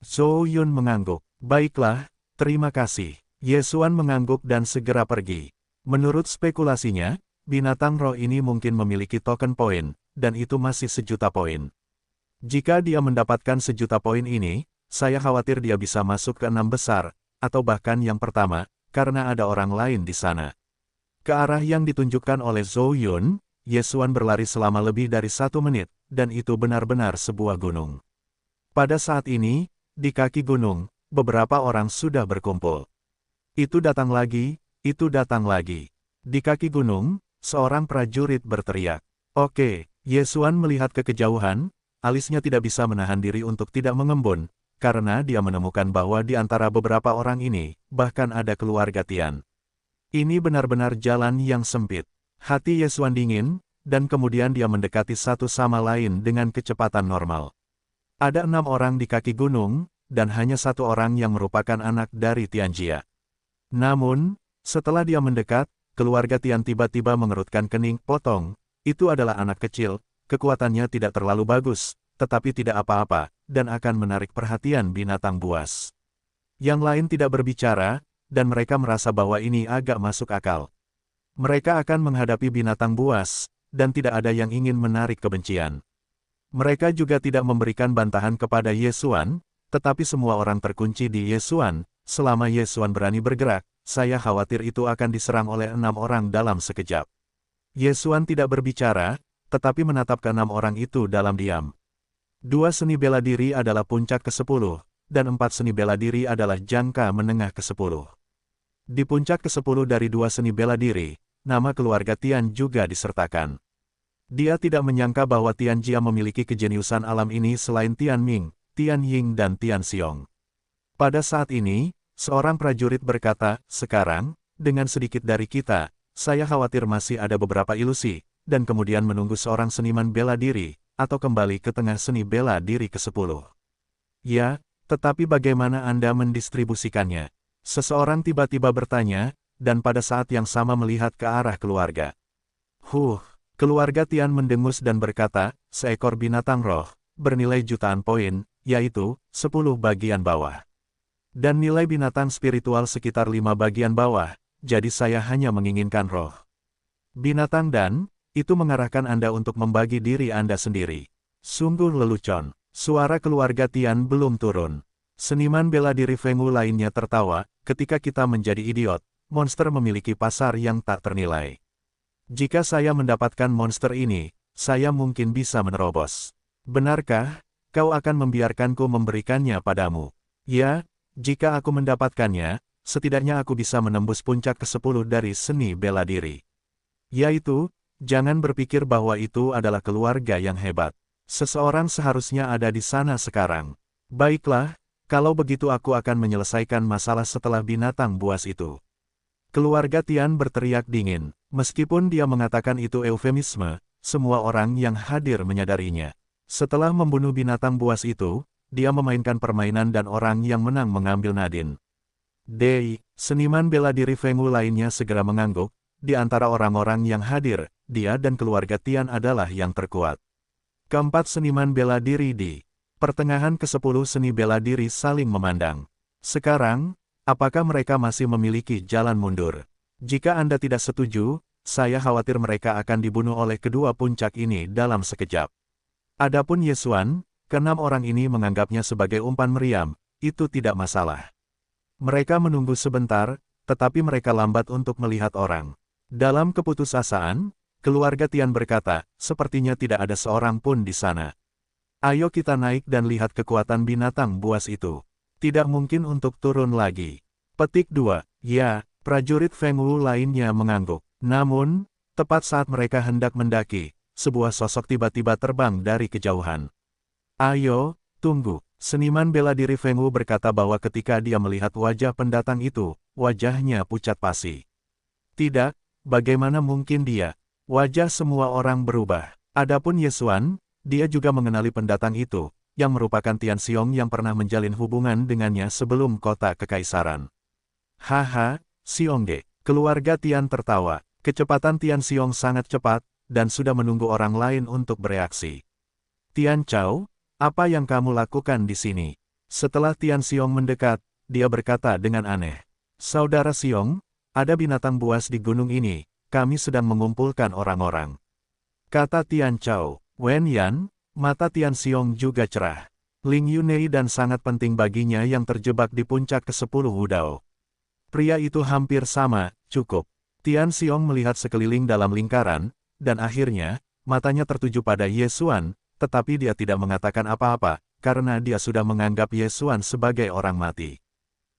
Zhou Yun mengangguk. Baiklah, terima kasih. Ye Xuan mengangguk dan segera pergi. Menurut spekulasinya, binatang roh ini mungkin memiliki token poin, dan itu masih 1.000.000 poin. Jika dia mendapatkan 1.000.000 poin ini, saya khawatir dia bisa masuk ke 6 besar, atau bahkan yang pertama, karena ada orang lain di sana. Ke arah yang ditunjukkan oleh Zhou Yun, Ye Xuan berlari selama lebih dari 1 menit, dan itu benar-benar sebuah gunung. Pada saat ini, di kaki gunung, beberapa orang sudah berkumpul. Itu datang lagi, itu datang lagi. Di kaki gunung, seorang prajurit berteriak. Oke, Ye Xuan melihat ke kejauhan, alisnya tidak bisa menahan diri untuk tidak mengembun, karena dia menemukan bahwa di antara beberapa orang ini, bahkan ada keluarga Tian. Ini benar-benar jalan yang sempit. Hati Ye Xuan dingin, dan kemudian dia mendekati satu sama lain dengan kecepatan normal. Ada 6 orang di kaki gunung, dan hanya 1 orang yang merupakan anak dari Tianjia. Namun, setelah dia mendekat, keluarga Tian tiba-tiba mengerutkan kening, potong. Itu adalah anak kecil, kekuatannya tidak terlalu bagus, tetapi tidak apa-apa, dan akan menarik perhatian binatang buas. Yang lain tidak berbicara, dan mereka merasa bahwa ini agak masuk akal. Mereka akan menghadapi binatang buas, dan tidak ada yang ingin menarik kebencian. Mereka juga tidak memberikan bantahan kepada Ye Xuan, tetapi semua orang terkunci di Ye Xuan. Selama Ye Xuan berani bergerak, saya khawatir itu akan diserang oleh 6 orang dalam sekejap. Ye Xuan tidak berbicara, tetapi menatap ke 6 orang itu dalam diam. 2 seni bela diri adalah puncak ke-10, dan 4 seni bela diri adalah jangka menengah ke-10. Di puncak ke-10 dari 2 seni bela diri, nama keluarga Tian juga disertakan. Dia tidak menyangka bahwa Tianjia memiliki kejeniusan alam ini selain Tian Ming, Tian Ying dan Tian Xiong. Pada saat ini, seorang prajurit berkata, sekarang, dengan sedikit dari kita, saya khawatir masih ada beberapa ilusi, dan kemudian menunggu seorang seniman bela diri, atau kembali ke tengah seni bela diri ke-10. Ya, tetapi bagaimana Anda mendistribusikannya? Seseorang tiba-tiba bertanya, dan pada saat yang sama melihat ke arah keluarga. Keluarga Tian mendengus dan berkata, seekor binatang roh, bernilai jutaan poin, yaitu, 10 bagian bawah. Dan nilai binatang spiritual sekitar 5 bagian bawah, jadi saya hanya menginginkan roh binatang dan, itu mengarahkan Anda untuk membagi diri Anda sendiri. Sungguh lelucon. Suara keluarga Tian belum turun. Seniman bela diri Feng Wu lainnya tertawa, ketika kita menjadi idiot, monster memiliki pasar yang tak ternilai. Jika saya mendapatkan monster ini, saya mungkin bisa menerobos. Benarkah, kau akan membiarkanku memberikannya padamu? Ya, jika aku mendapatkannya, setidaknya aku bisa menembus puncak ke-10 dari seni bela diri. Yaitu, jangan berpikir bahwa itu adalah keluarga yang hebat. Seseorang seharusnya ada di sana sekarang. Baiklah, kalau begitu aku akan menyelesaikan masalah setelah binatang buas itu. Keluarga Tian berteriak dingin. Meskipun dia mengatakan itu eufemisme, semua orang yang hadir menyadarinya. Setelah membunuh binatang buas itu, dia memainkan permainan dan orang yang menang mengambil Nadine. Seniman bela diri Feng Wu lainnya segera mengangguk. Di antara orang-orang yang hadir, dia dan keluarga Tian adalah yang terkuat. Keempat seniman bela diri di pertengahan ke-10 seni bela diri saling memandang. Sekarang, apakah mereka masih memiliki jalan mundur? Jika Anda tidak setuju, saya khawatir mereka akan dibunuh oleh kedua puncak ini dalam sekejap. Adapun Ye Xuan, ke-6 orang ini menganggapnya sebagai umpan meriam, itu tidak masalah. Mereka menunggu sebentar, tetapi mereka lambat untuk melihat orang. Dalam keputusasaan, keluarga Tian berkata, sepertinya tidak ada seorang pun di sana. Ayo kita naik dan lihat kekuatan binatang buas itu. Tidak mungkin untuk turun lagi. Petik 2. Ya, prajurit Feng Wu lainnya mengangguk. Namun, tepat saat mereka hendak mendaki, sebuah sosok tiba-tiba terbang dari kejauhan. Ayo, tunggu. Seniman bela diri Feng Wu berkata bahwa ketika dia melihat wajah pendatang itu, wajahnya pucat pasi. Tidak, bagaimana mungkin dia? Wajah semua orang berubah. Adapun Ye Xuan, dia juga mengenali pendatang itu, yang merupakan Tian Xiong yang pernah menjalin hubungan dengannya sebelum kota kekaisaran. Haha, Xiongde. Keluarga Tian tertawa. Kecepatan Tian Xiong sangat cepat, dan sudah menunggu orang lain untuk bereaksi. Tian Chao, apa yang kamu lakukan di sini? Setelah Tian Xiong mendekat, dia berkata dengan aneh. Saudara Xiong, ada binatang buas di gunung ini, kami sedang mengumpulkan orang-orang. Kata Tian Chao. Wen Yan, mata Tian Xiong juga cerah. Ling Yunei dan sangat penting baginya yang terjebak di puncak ke-10 Wudao. Pria itu hampir sama, cukup. Tian Xiong melihat sekeliling dalam lingkaran, dan akhirnya, matanya tertuju pada Ye Xuan, tetapi dia tidak mengatakan apa-apa, karena dia sudah menganggap Ye Xuan sebagai orang mati.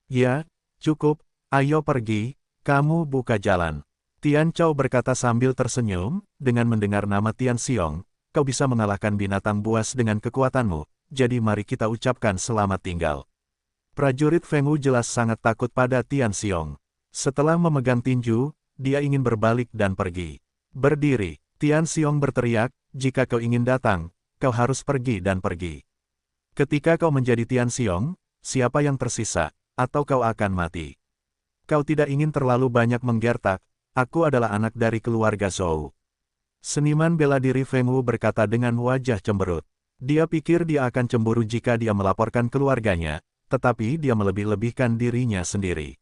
Ya, cukup, ayo pergi, kamu buka jalan. Tian Chao berkata sambil tersenyum, dengan mendengar nama Tian Xiong, kau bisa mengalahkan binatang buas dengan kekuatanmu, jadi mari kita ucapkan selamat tinggal. Prajurit Feng Wu jelas sangat takut pada Tian Xiong. Setelah memegang tinju, dia ingin berbalik dan pergi. Berdiri, Tian Xiong berteriak, jika kau ingin datang, kau harus pergi dan pergi. Ketika kau menjadi Tian Xiong, siapa yang tersisa, atau kau akan mati. Kau tidak ingin terlalu banyak menggertak, aku adalah anak dari keluarga Zhou. Seniman bela diri Feng Wu berkata dengan wajah cemberut. Dia pikir dia akan cemburu jika dia melaporkan keluarganya, tetapi dia melebih-lebihkan dirinya sendiri.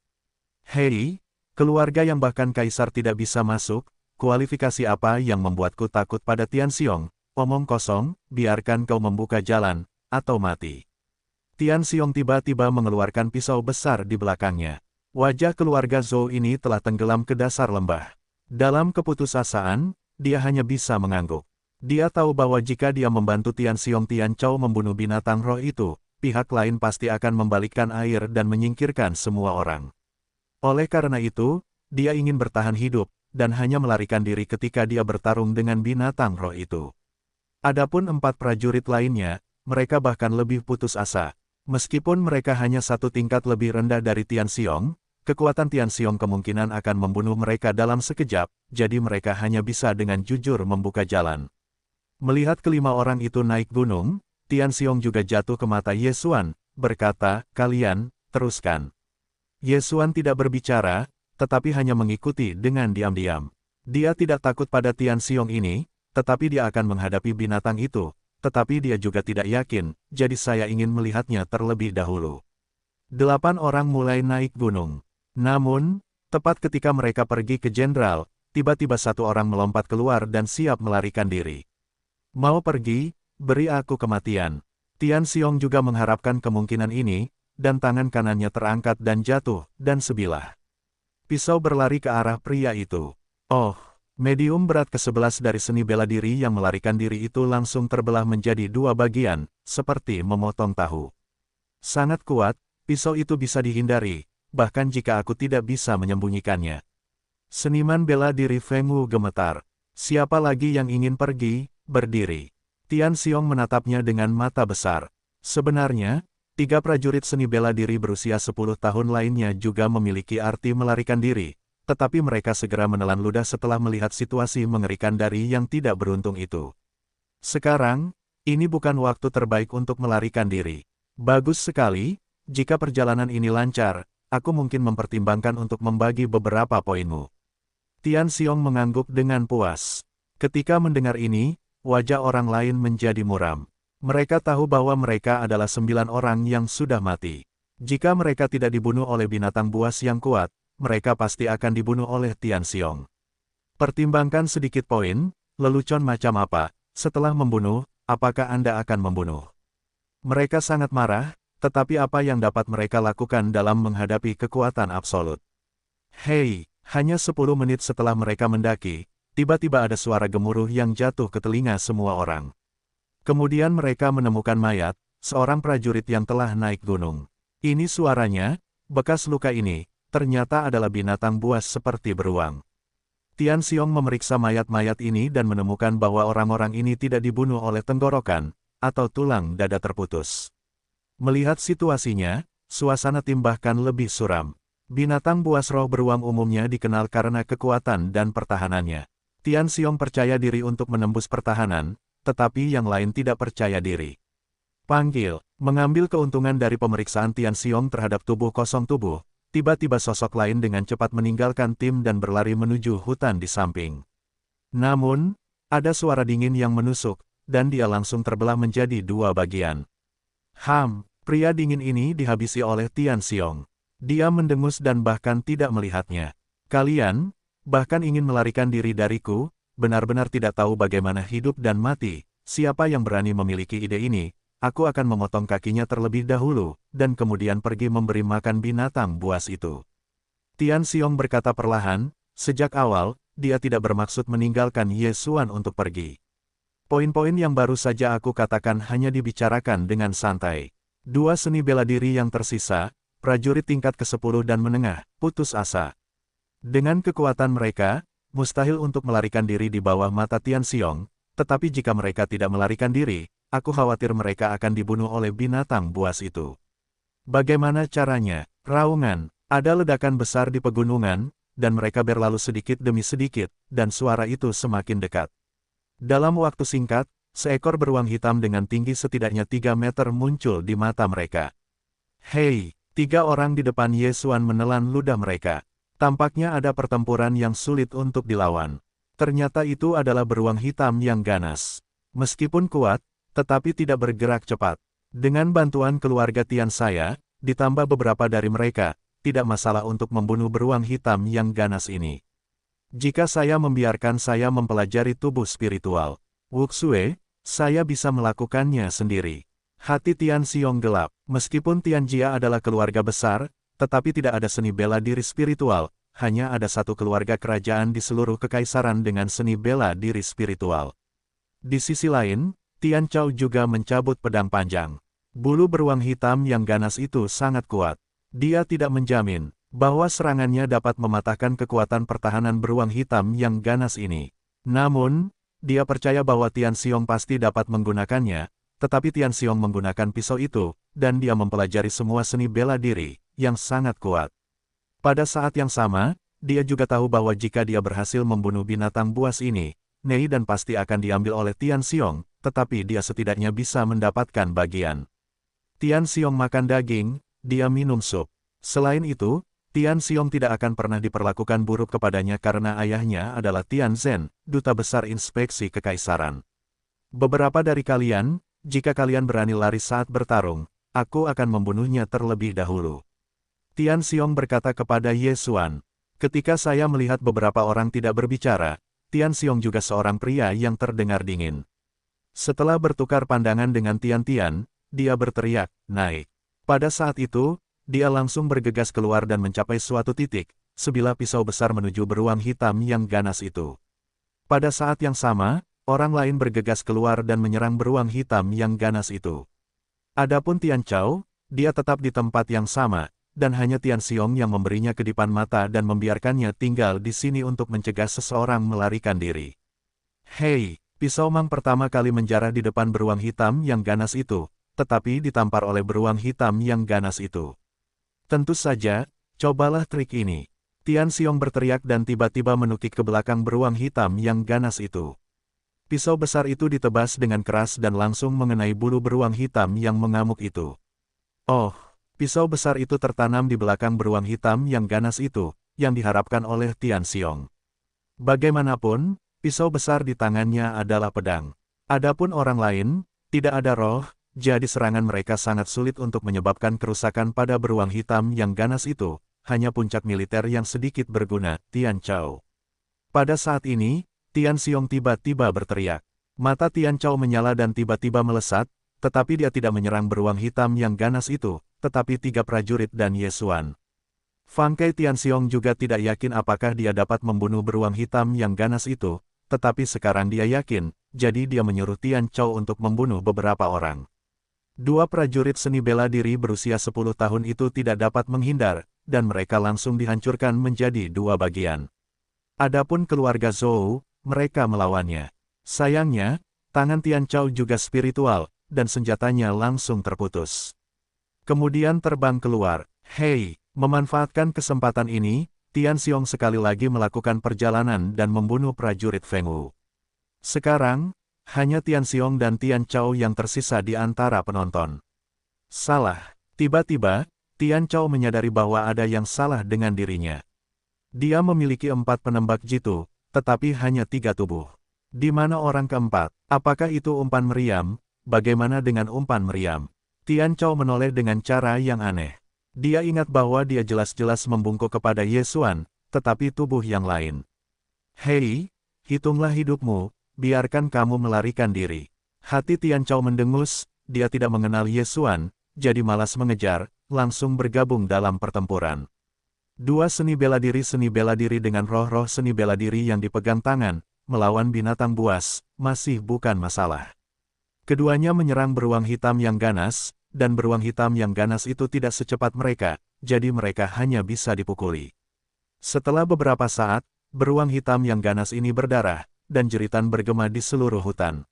Hei, keluarga yang bahkan kaisar tidak bisa masuk, kualifikasi apa yang membuatku takut pada Tian Xiong? Omong kosong, biarkan kau membuka jalan, atau mati. Tian Xiong tiba-tiba mengeluarkan pisau besar di belakangnya. Wajah keluarga Zhou ini telah tenggelam ke dasar lembah. Dalam keputusasaan, dia hanya bisa mengangguk. Dia tahu bahwa jika dia membantu Tian Xiong Tian Chao membunuh binatang roh itu, pihak lain pasti akan membalikkan air dan menyingkirkan semua orang. Oleh karena itu, dia ingin bertahan hidup, dan hanya melarikan diri ketika dia bertarung dengan binatang roh itu. Adapun 4 prajurit lainnya, mereka bahkan lebih putus asa. Meskipun mereka hanya satu tingkat lebih rendah dari Tian Xiong, kekuatan Tian Xiong kemungkinan akan membunuh mereka dalam sekejap, jadi mereka hanya bisa dengan jujur membuka jalan. Melihat kelima orang itu naik gunung, Tian Xiong juga jatuh ke mata Ye Xuan, berkata, kalian, teruskan. Ye Xuan tidak berbicara, tetapi hanya mengikuti dengan diam-diam. Dia tidak takut pada Tian Xiong ini, tetapi dia akan menghadapi binatang itu, tetapi dia juga tidak yakin, jadi saya ingin melihatnya terlebih dahulu. 8 orang mulai naik gunung. Namun, tepat ketika mereka pergi ke jenderal, tiba-tiba satu orang melompat keluar dan siap melarikan diri. Mau pergi, beri aku kematian. Tian Xiong juga mengharapkan kemungkinan ini, dan tangan kanannya terangkat dan jatuh, dan sebilah pisau berlari ke arah pria itu. Oh! Medium berat ke-11 dari seni bela diri yang melarikan diri itu langsung terbelah menjadi 2 bagian, seperti memotong tahu. Sangat kuat, pisau itu bisa dihindari, bahkan jika aku tidak bisa menyembunyikannya. Seniman bela diri Feng Wu gemetar. Siapa lagi yang ingin pergi, berdiri. Tian Xiong menatapnya dengan mata besar. Sebenarnya, 3 prajurit seni bela diri berusia 10 tahun lainnya juga memiliki arti melarikan diri. Tetapi mereka segera menelan ludah setelah melihat situasi mengerikan dari yang tidak beruntung itu. Sekarang, ini bukan waktu terbaik untuk melarikan diri. Bagus sekali, jika perjalanan ini lancar, aku mungkin mempertimbangkan untuk membagi beberapa poinmu. Tian Xiong mengangguk dengan puas. Ketika mendengar ini, wajah orang lain menjadi muram. Mereka tahu bahwa mereka adalah 9 orang yang sudah mati. Jika mereka tidak dibunuh oleh binatang buas yang kuat, mereka pasti akan dibunuh oleh Tian Xiong. Pertimbangkan sedikit poin, lelucon macam apa, setelah membunuh, apakah Anda akan membunuh? Mereka sangat marah, tetapi apa yang dapat mereka lakukan dalam menghadapi kekuatan absolut? Hei, hanya 10 menit setelah mereka mendaki, tiba-tiba ada suara gemuruh yang jatuh ke telinga semua orang. Kemudian mereka menemukan mayat, seorang prajurit yang telah naik gunung. Ini suaranya, bekas luka ini, ternyata adalah binatang buas seperti beruang. Tian Xiong memeriksa mayat-mayat ini dan menemukan bahwa orang-orang ini tidak dibunuh oleh tenggorokan, atau tulang dada terputus. Melihat situasinya, suasana tim bahkan lebih suram. Binatang buas roh beruang umumnya dikenal karena kekuatan dan pertahanannya. Tian Xiong percaya diri untuk menembus pertahanan, tetapi yang lain tidak percaya diri. Panggil, mengambil keuntungan dari pemeriksaan Tian Xiong terhadap tubuh kosong tubuh, tiba-tiba sosok lain dengan cepat meninggalkan tim dan berlari menuju hutan di samping. Namun, ada suara dingin yang menusuk, dan dia langsung terbelah menjadi 2 bagian. Pria dingin ini dihabisi oleh Tian Xiong. Dia mendengus dan bahkan tidak melihatnya. Kalian, bahkan ingin melarikan diri dariku, benar-benar tidak tahu bagaimana hidup dan mati. Siapa yang berani memiliki ide ini, aku akan memotong kakinya terlebih dahulu, dan kemudian pergi memberi makan binatang buas itu. Tian Xiong berkata perlahan, sejak awal, dia tidak bermaksud meninggalkan Ye Xuan untuk pergi. Poin-poin yang baru saja aku katakan hanya dibicarakan dengan santai. Dua seni bela diri yang tersisa, prajurit tingkat ke-10 dan menengah, putus asa. Dengan kekuatan mereka, mustahil untuk melarikan diri di bawah mata Tian Xiong, tetapi jika mereka tidak melarikan diri, aku khawatir mereka akan dibunuh oleh binatang buas itu. Bagaimana caranya? Raungan. Ada ledakan besar di pegunungan, dan mereka berlalu sedikit demi sedikit, dan suara itu semakin dekat. Dalam waktu singkat, seekor beruang hitam dengan tinggi setidaknya 3 meter muncul di mata mereka. Hei, 3 orang di depan Ye Xuan menelan ludah mereka. Tampaknya ada pertempuran yang sulit untuk dilawan. Ternyata itu adalah beruang hitam yang ganas. Meskipun kuat, tetapi tidak bergerak cepat. Dengan bantuan keluarga Tian saya, ditambah beberapa dari mereka, tidak masalah untuk membunuh beruang hitam yang ganas ini. Jika saya membiarkan saya mempelajari tubuh spiritual Wuxue, saya bisa melakukannya sendiri. Hati Tian Xiong gelap. Meskipun Tian Jia adalah keluarga besar, tetapi tidak ada seni bela diri spiritual, hanya ada satu keluarga kerajaan di seluruh kekaisaran dengan seni bela diri spiritual. Di sisi lain, Tian Chao juga mencabut pedang panjang. Bulu beruang hitam yang ganas itu sangat kuat. Dia tidak menjamin bahwa serangannya dapat mematahkan kekuatan pertahanan beruang hitam yang ganas ini. Namun, dia percaya bahwa Tian Xiong pasti dapat menggunakannya, tetapi Tian Xiong menggunakan pisau itu, dan dia mempelajari semua seni bela diri yang sangat kuat. Pada saat yang sama, dia juga tahu bahwa jika dia berhasil membunuh binatang buas ini, Nei dan pasti akan diambil oleh Tian Xiong, tetapi dia setidaknya bisa mendapatkan bagian. Tian Xiong makan daging, dia minum sup. Selain itu, Tian Xiong tidak akan pernah diperlakukan buruk kepadanya karena ayahnya adalah Tian Zhen, duta besar inspeksi kekaisaran. Beberapa dari kalian, jika kalian berani lari saat bertarung, aku akan membunuhnya terlebih dahulu. Tian Xiong berkata kepada Ye Xuan. Ketika saya melihat beberapa orang tidak berbicara, Tian Xiong juga seorang pria yang terdengar dingin. Setelah bertukar pandangan dengan Tian, dia berteriak, naik. Pada saat itu, dia langsung bergegas keluar dan mencapai suatu titik, sebilah pisau besar menuju beruang hitam yang ganas itu. Pada saat yang sama, orang lain bergegas keluar dan menyerang beruang hitam yang ganas itu. Adapun Tian Chao, dia tetap di tempat yang sama, dan hanya Tian Xiong yang memberinya kedipan mata dan membiarkannya tinggal di sini untuk mencegah seseorang melarikan diri. Hei, pisau Mang pertama kali menjarah di depan beruang hitam yang ganas itu, tetapi ditampar oleh beruang hitam yang ganas itu. Tentu saja, cobalah trik ini. Tian Xiong berteriak dan tiba-tiba menukik ke belakang beruang hitam yang ganas itu. Pisau besar itu ditebas dengan keras dan langsung mengenai bulu beruang hitam yang mengamuk itu. Oh, pisau besar itu tertanam di belakang beruang hitam yang ganas itu, yang diharapkan oleh Tian Xiong. Bagaimanapun, pisau besar di tangannya adalah pedang. Adapun orang lain, tidak ada roh, jadi serangan mereka sangat sulit untuk menyebabkan kerusakan pada beruang hitam yang ganas itu, hanya puncak militer yang sedikit berguna, Tian Chao. Pada saat ini, Tian Xiong tiba-tiba berteriak. Mata Tian Chao menyala dan tiba-tiba melesat, tetapi dia tidak menyerang beruang hitam yang ganas itu, tetapi 3 prajurit dan Ye Xuan. Fang Kai Tian Xiong juga tidak yakin apakah dia dapat membunuh beruang hitam yang ganas itu, tetapi sekarang dia yakin, jadi dia menyuruh Tian Chao untuk membunuh beberapa orang. 2 prajurit seni bela diri berusia 10 tahun itu tidak dapat menghindar, dan mereka langsung dihancurkan menjadi 2 bagian. Adapun keluarga Zhou, mereka melawannya. Sayangnya, tangan Tian Chao juga spiritual, dan senjatanya langsung terputus. Kemudian terbang keluar. Hei, memanfaatkan kesempatan ini, Tian Xiong sekali lagi melakukan perjalanan dan membunuh prajurit Feng Wu. Sekarang, hanya Tian Xiong dan Tian Chao yang tersisa di antara penonton. Salah. Tiba-tiba, Tian Chao menyadari bahwa ada yang salah dengan dirinya. Dia memiliki 4 penembak jitu, tetapi hanya 3 tubuh. Di mana orang keempat? Apakah itu umpan meriam? Bagaimana dengan umpan meriam? Tian Chao menoleh dengan cara yang aneh. Dia ingat bahwa dia jelas-jelas membungkuk kepada Yesuan, tetapi tubuh yang lain. Hei, hitunglah hidupmu, biarkan kamu melarikan diri. Hati Tian Chao mendengus, dia tidak mengenal Yesuan, jadi malas mengejar, langsung bergabung dalam pertempuran. Dua seni bela diri dengan roh-roh seni bela diri yang dipegang tangan, melawan binatang buas, masih bukan masalah. Keduanya menyerang beruang hitam yang ganas, dan beruang hitam yang ganas itu tidak secepat mereka, jadi mereka hanya bisa dipukuli. Setelah beberapa saat, beruang hitam yang ganas ini berdarah, dan jeritan bergema di seluruh hutan.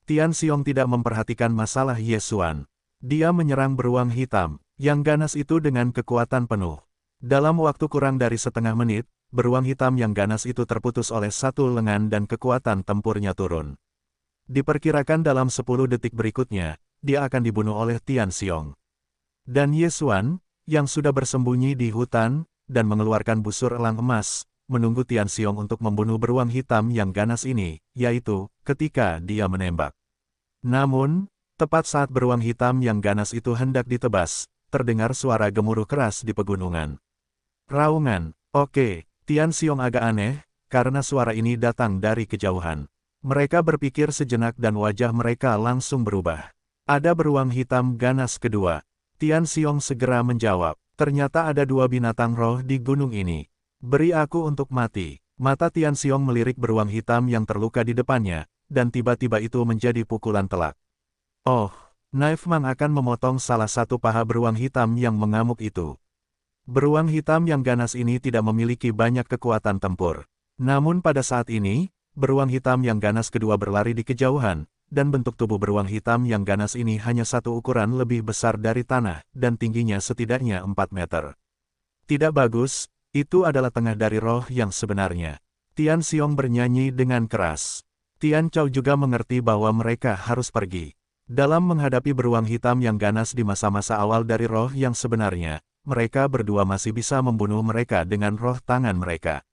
Tian Xiong tidak memperhatikan masalah Yesuan. Dia menyerang beruang hitam yang ganas itu dengan kekuatan penuh. Dalam waktu kurang dari setengah menit, beruang hitam yang ganas itu terputus oleh satu lengan dan kekuatan tempurnya turun. Diperkirakan dalam 10 detik berikutnya, dia akan dibunuh oleh Tian Xiong. Dan Yesuan, yang sudah bersembunyi di hutan, dan mengeluarkan busur elang emas, menunggu Tian Xiong untuk membunuh beruang hitam yang ganas ini, yaitu, ketika dia menembak. Namun, tepat saat beruang hitam yang ganas itu hendak ditebas, terdengar suara gemuruh keras di pegunungan. Raungan, oke, Tian Xiong agak aneh, karena suara ini datang dari kejauhan. Mereka berpikir sejenak dan wajah mereka langsung berubah. Ada beruang hitam ganas kedua. Tian Xiong segera menjawab, ternyata ada dua binatang roh di gunung ini. Beri aku untuk mati. Mata Tian Xiong melirik beruang hitam yang terluka di depannya, dan tiba-tiba itu menjadi pukulan telak. Oh, Knife Man akan memotong salah satu paha beruang hitam yang mengamuk itu. Beruang hitam yang ganas ini tidak memiliki banyak kekuatan tempur. Namun pada saat ini, beruang hitam yang ganas kedua berlari di kejauhan, dan bentuk tubuh beruang hitam yang ganas ini hanya satu ukuran lebih besar dari tanah, dan tingginya setidaknya 4 meter. Tidak bagus, itu adalah tengah dari roh yang sebenarnya. Tian Xiong bernyanyi dengan keras. Tian Chao juga mengerti bahwa mereka harus pergi. Dalam menghadapi beruang hitam yang ganas di masa-masa awal dari roh yang sebenarnya, mereka berdua masih bisa membunuh mereka dengan roh tangan mereka.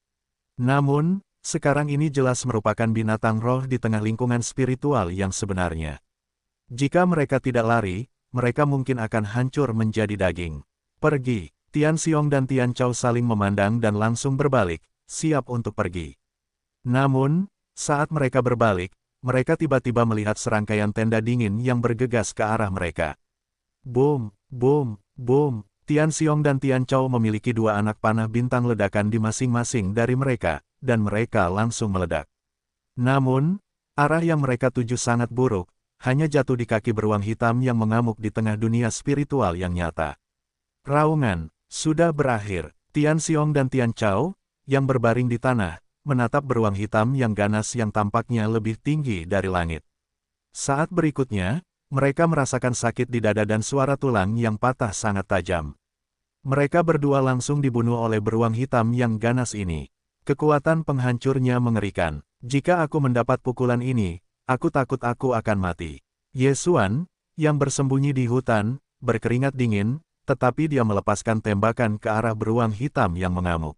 Namun, sekarang ini jelas merupakan binatang roh di tengah lingkungan spiritual yang sebenarnya. Jika mereka tidak lari, mereka mungkin akan hancur menjadi daging. Pergi. Tian Xiong dan Tian Chao saling memandang dan langsung berbalik, siap untuk pergi. Namun, saat mereka berbalik, mereka tiba-tiba melihat serangkaian tenda dingin yang bergegas ke arah mereka. Boom, boom, boom. Tian Xiong dan Tian Chao memiliki dua anak panah bintang ledakan di masing-masing dari mereka, dan mereka langsung meledak. Namun, arah yang mereka tuju sangat buruk, hanya jatuh di kaki beruang hitam yang mengamuk di tengah dunia spiritual yang nyata. Raungan sudah berakhir. Tian Xiong dan Tian Chao, yang berbaring di tanah, menatap beruang hitam yang ganas yang tampaknya lebih tinggi dari langit. Saat berikutnya, mereka merasakan sakit di dada dan suara tulang yang patah sangat tajam. Mereka berdua langsung dibunuh oleh beruang hitam yang ganas ini. Kekuatan penghancurnya mengerikan. Jika aku mendapat pukulan ini, aku takut aku akan mati. Yesuan, yang bersembunyi di hutan, berkeringat dingin, tetapi dia melepaskan tembakan ke arah beruang hitam yang mengamuk.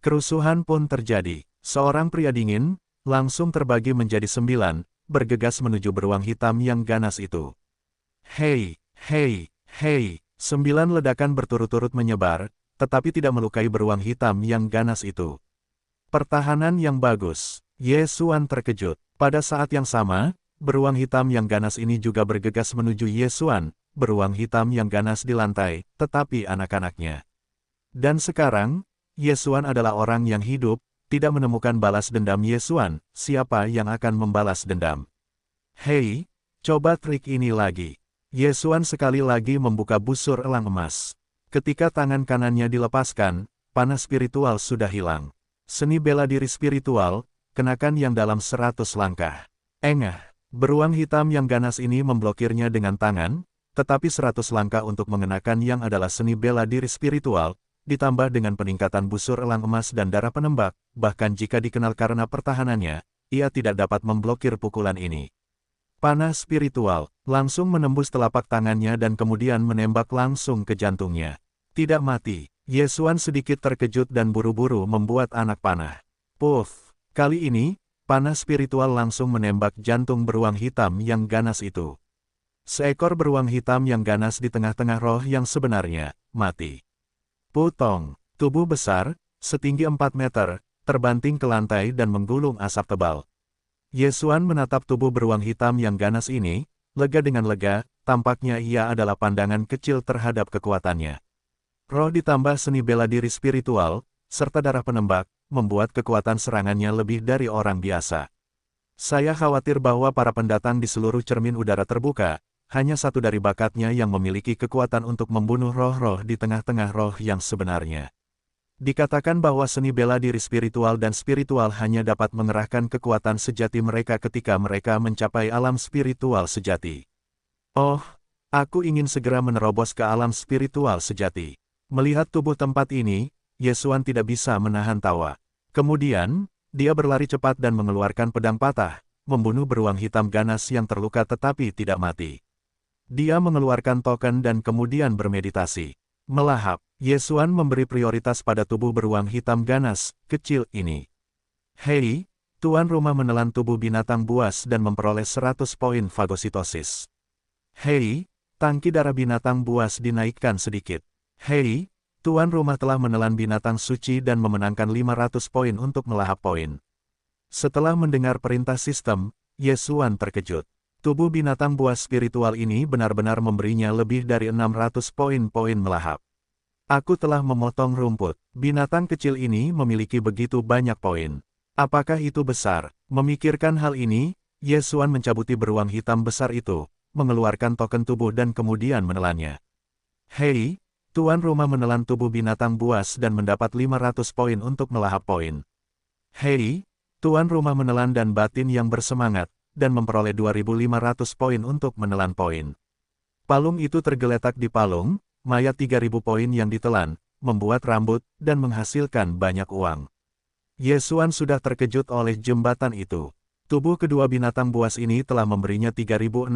Kerusuhan pun terjadi. Seorang pria dingin, langsung terbagi menjadi 9, bergegas menuju beruang hitam yang ganas itu. Hei, hei, hei, 9 ledakan berturut-turut menyebar, tetapi tidak melukai beruang hitam yang ganas itu. Pertahanan yang bagus. Yesuan terkejut. Pada saat yang sama, beruang hitam yang ganas ini juga bergegas menuju Yesuan, beruang hitam yang ganas di lantai, tetapi anak-anaknya. Dan sekarang, Yesuan adalah orang yang hidup, tidak menemukan balas dendam Yesuan, siapa yang akan membalas dendam? Hei, coba trik ini lagi. Yesuan sekali lagi membuka busur elang emas. Ketika tangan kanannya dilepaskan, panah spiritual sudah hilang. Seni bela diri spiritual, kenakan yang dalam 100 langkah. Engah, beruang hitam yang ganas ini memblokirnya dengan tangan, tetapi 100 langkah untuk mengenakan yang adalah seni bela diri spiritual, ditambah dengan peningkatan busur elang emas dan darah penembak, bahkan jika dikenal karena pertahanannya, ia tidak dapat memblokir pukulan ini. Panah spiritual langsung menembus telapak tangannya dan kemudian menembak langsung ke jantungnya. Tidak mati. Yesuan sedikit terkejut dan buru-buru membuat anak panah. Puff! Kali ini, panah spiritual langsung menembak jantung beruang hitam yang ganas itu. Seekor beruang hitam yang ganas di tengah-tengah roh yang sebenarnya, mati. Putong, tubuh besar, setinggi 4 meter, terbanting ke lantai dan menggulung asap tebal. Yesuan menatap tubuh beruang hitam yang ganas ini, lega dengan lega, tampaknya ia adalah pandangan kecil terhadap kekuatannya. Roh ditambah seni bela diri spiritual, serta darah penembak, membuat kekuatan serangannya lebih dari orang biasa. Saya khawatir bahwa para pendatang di seluruh cermin udara terbuka, hanya satu dari bakatnya yang memiliki kekuatan untuk membunuh roh-roh di tengah-tengah roh yang sebenarnya. Dikatakan bahwa seni bela diri spiritual dan spiritual hanya dapat mengerahkan kekuatan sejati mereka ketika mereka mencapai alam spiritual sejati. Oh, aku ingin segera menerobos ke alam spiritual sejati. Melihat tubuh tempat ini, Yesuan tidak bisa menahan tawa. Kemudian, dia berlari cepat dan mengeluarkan pedang patah, membunuh beruang hitam ganas yang terluka tetapi tidak mati. Dia mengeluarkan token dan kemudian bermeditasi. Melahap, Yesuan memberi prioritas pada tubuh beruang hitam ganas, kecil ini. Hei, tuan rumah menelan tubuh binatang buas dan memperoleh 100 poin fagositosis. Hei, tangki darah binatang buas dinaikkan sedikit. Hei, tuan rumah telah menelan binatang suci dan memenangkan 500 poin untuk melahap poin. Setelah mendengar perintah sistem, Yesuan terkejut. Tubuh binatang buas spiritual ini benar-benar memberinya lebih dari 600 poin-poin melahap. Aku telah memotong rumput. Binatang kecil ini memiliki begitu banyak poin. Apakah itu besar? Memikirkan hal ini, Yesuan mencabuti beruang hitam besar itu, mengeluarkan token tubuh dan kemudian menelannya. Hei, tuan rumah menelan tubuh binatang buas dan mendapat 500 poin untuk melahap poin. Hei, tuan rumah menelan dan batin yang bersemangat, dan memperoleh 2.500 poin untuk menelan poin. Palung itu tergeletak di palung, mayat 3.000 poin yang ditelan, membuat rambut, dan menghasilkan banyak uang. Yesuan sudah terkejut oleh jembatan itu. Tubuh kedua binatang buas ini telah memberinya 3.600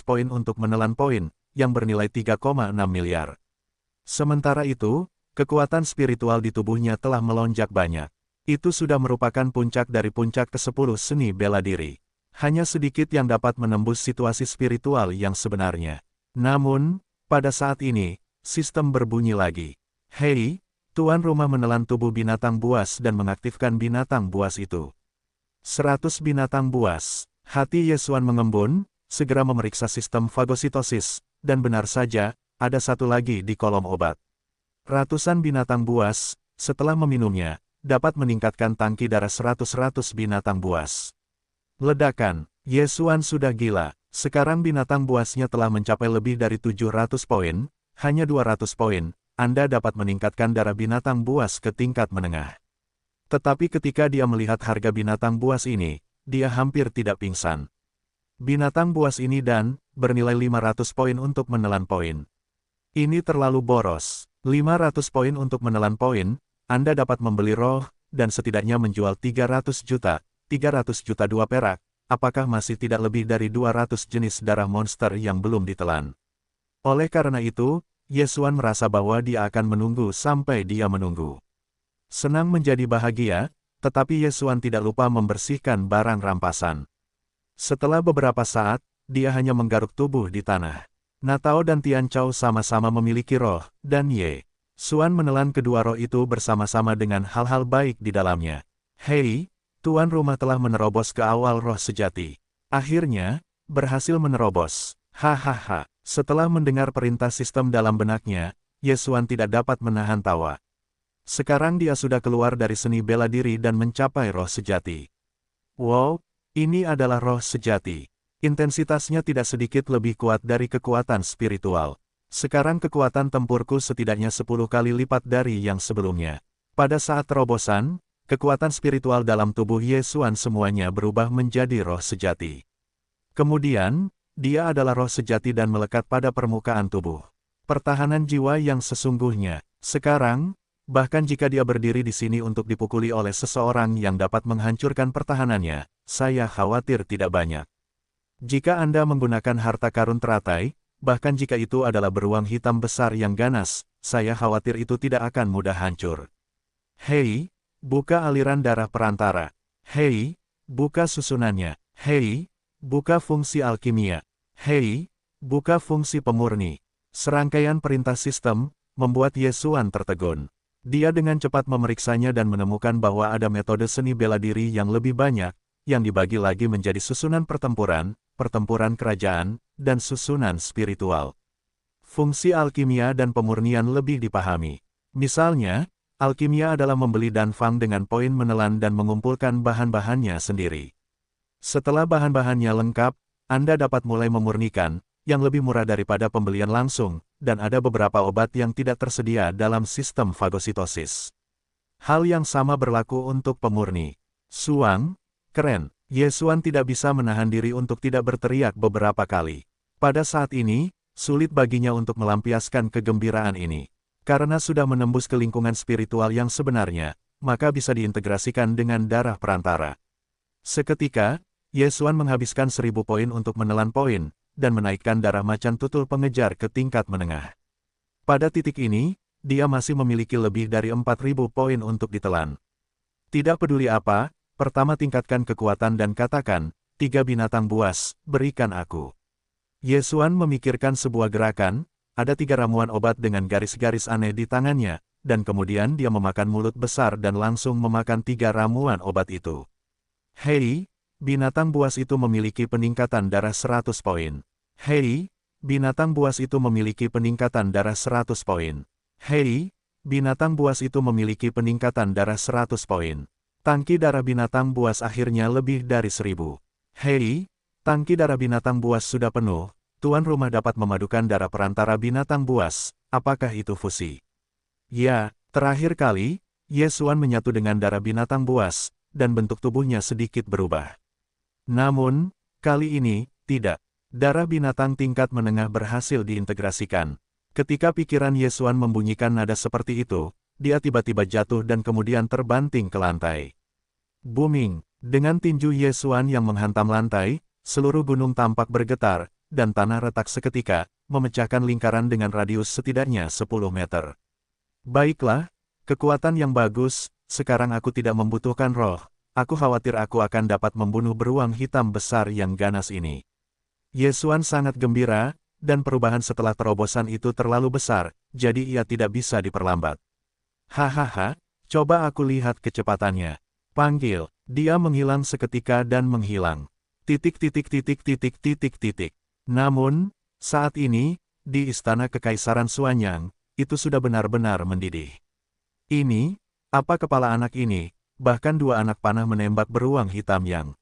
poin untuk menelan poin, yang bernilai 3,6 miliar. Sementara itu, kekuatan spiritual di tubuhnya telah melonjak banyak. Itu sudah merupakan puncak dari puncak ke-10 seni bela diri. Hanya sedikit yang dapat menembus situasi spiritual yang sebenarnya. Namun, pada saat ini, sistem berbunyi lagi. Hei, tuan rumah menelan tubuh binatang buas dan mengaktifkan binatang buas itu. 100 binatang buas. Hati Yesuan mengembun, segera memeriksa sistem fagositosis, dan benar saja, ada satu lagi di kolom obat. Ratusan binatang buas, setelah meminumnya, dapat meningkatkan tangki darah 100 binatang buas. Ledakan, Yesuan sudah gila, sekarang binatang buasnya telah mencapai lebih dari 700 poin, hanya 200 poin, Anda dapat meningkatkan darah binatang buas ke tingkat menengah. Tetapi ketika dia melihat harga binatang buas ini, dia hampir tidak pingsan. Binatang buas ini bernilai 500 poin untuk menelan poin. Ini terlalu boros, 500 poin untuk menelan poin, Anda dapat membeli roh, dan setidaknya menjual 300 juta. 300 juta dua perak, apakah masih tidak lebih dari 200 jenis darah monster yang belum ditelan? Oleh karena itu, Yesuan merasa bahwa dia akan menunggu sampai dia menunggu. Senang menjadi bahagia, tetapi Yesuan tidak lupa membersihkan barang rampasan. Setelah beberapa saat, dia hanya menggaruk tubuh di tanah. Natao dan Tian Chao sama-sama memiliki roh, dan Ye Suan menelan kedua roh itu bersama-sama dengan hal-hal baik di dalamnya. Hei, tuan rumah telah menerobos ke awal roh sejati. Akhirnya, berhasil menerobos. Hahaha. Setelah mendengar perintah sistem dalam benaknya, Yesuan tidak dapat menahan tawa. Sekarang dia sudah keluar dari seni bela diri dan mencapai roh sejati. Wow, ini adalah roh sejati. Intensitasnya tidak sedikit lebih kuat dari kekuatan spiritual. Sekarang kekuatan tempurku setidaknya 10 kali lipat dari yang sebelumnya. Pada saat terobosan, kekuatan spiritual dalam tubuh Yesuan semuanya berubah menjadi roh sejati. Kemudian, dia adalah roh sejati dan melekat pada permukaan tubuh. Pertahanan jiwa yang sesungguhnya. Sekarang, bahkan jika dia berdiri di sini untuk dipukuli oleh seseorang yang dapat menghancurkan pertahanannya, saya khawatir tidak banyak. Jika Anda menggunakan harta karun teratai, bahkan jika itu adalah beruang hitam besar yang ganas, saya khawatir itu tidak akan mudah hancur. Hei, buka aliran darah perantara. Hei, buka susunannya. Hei, buka fungsi alkimia. Hei, Buka fungsi pemurni. Serangkaian perintah sistem, membuat Ye Xuan tertegun. Dia dengan cepat memeriksanya dan menemukan bahwa ada metode seni bela diri yang lebih banyak, yang dibagi lagi menjadi susunan pertempuran, pertempuran kerajaan, dan susunan spiritual. Fungsi alkimia dan pemurnian lebih dipahami. Misalnya, alkimia adalah membeli danfang dengan poin menelan dan mengumpulkan bahan-bahannya sendiri. Setelah bahan-bahannya lengkap, Anda dapat mulai memurnikan, yang lebih murah daripada pembelian langsung, dan ada beberapa obat yang tidak tersedia dalam sistem fagositosis. Hal yang sama berlaku untuk pemurni. Suang, keren. Ye Xuan tidak bisa menahan diri untuk tidak berteriak beberapa kali. Pada saat ini, sulit baginya untuk melampiaskan kegembiraan ini. Karena sudah menembus ke lingkungan spiritual yang sebenarnya, maka bisa diintegrasikan dengan darah perantara. Seketika, Ye Xuan menghabiskan 1000 poin untuk menelan poin, dan menaikkan darah macan tutul pengejar ke tingkat menengah. Pada titik ini, dia masih memiliki lebih dari 4000 poin untuk ditelan. Tidak peduli apa, pertama tingkatkan kekuatan dan katakan, 3 binatang buas, berikan aku. Ye Xuan memikirkan sebuah gerakan, ada 3 ramuan obat dengan garis-garis aneh di tangannya, dan kemudian dia memakan mulut besar dan langsung memakan 3 ramuan obat itu. Hei, binatang buas itu memiliki peningkatan darah 100 poin. Hei, binatang buas itu memiliki peningkatan darah 100 poin. Hei, binatang buas itu memiliki peningkatan darah 100 poin. Tangki darah binatang buas akhirnya lebih dari 1000. Hei, tangki darah binatang buas sudah penuh, tuan rumah dapat memadukan darah perantara binatang buas, apakah itu fusi? Ya, terakhir kali, Ye Xuan menyatu dengan darah binatang buas, dan bentuk tubuhnya sedikit berubah. Namun, kali ini, tidak. Darah binatang tingkat menengah berhasil diintegrasikan. Ketika pikiran Ye Xuan membunyikan nada seperti itu, dia tiba-tiba jatuh dan kemudian terbanting ke lantai. Booming, dengan tinju Ye Xuan yang menghantam lantai, seluruh gunung tampak bergetar, dan tanah retak seketika, memecahkan lingkaran dengan radius setidaknya 10 meter. Baiklah, kekuatan yang bagus, sekarang aku tidak membutuhkan roh. Aku khawatir aku akan dapat membunuh beruang hitam besar yang ganas ini. Ye Xuan sangat gembira, dan perubahan setelah terobosan itu terlalu besar, jadi ia tidak bisa diperlambat. Hahaha, coba aku lihat kecepatannya. Panggil, dia menghilang seketika dan menghilang. Titik titik titik titik titik titik. Namun, saat ini, di istana Kekaisaran Suanyang, itu sudah benar-benar mendidih. Ini, apa kepala anak ini? Bahkan 2 anak panah menembak beruang hitam yang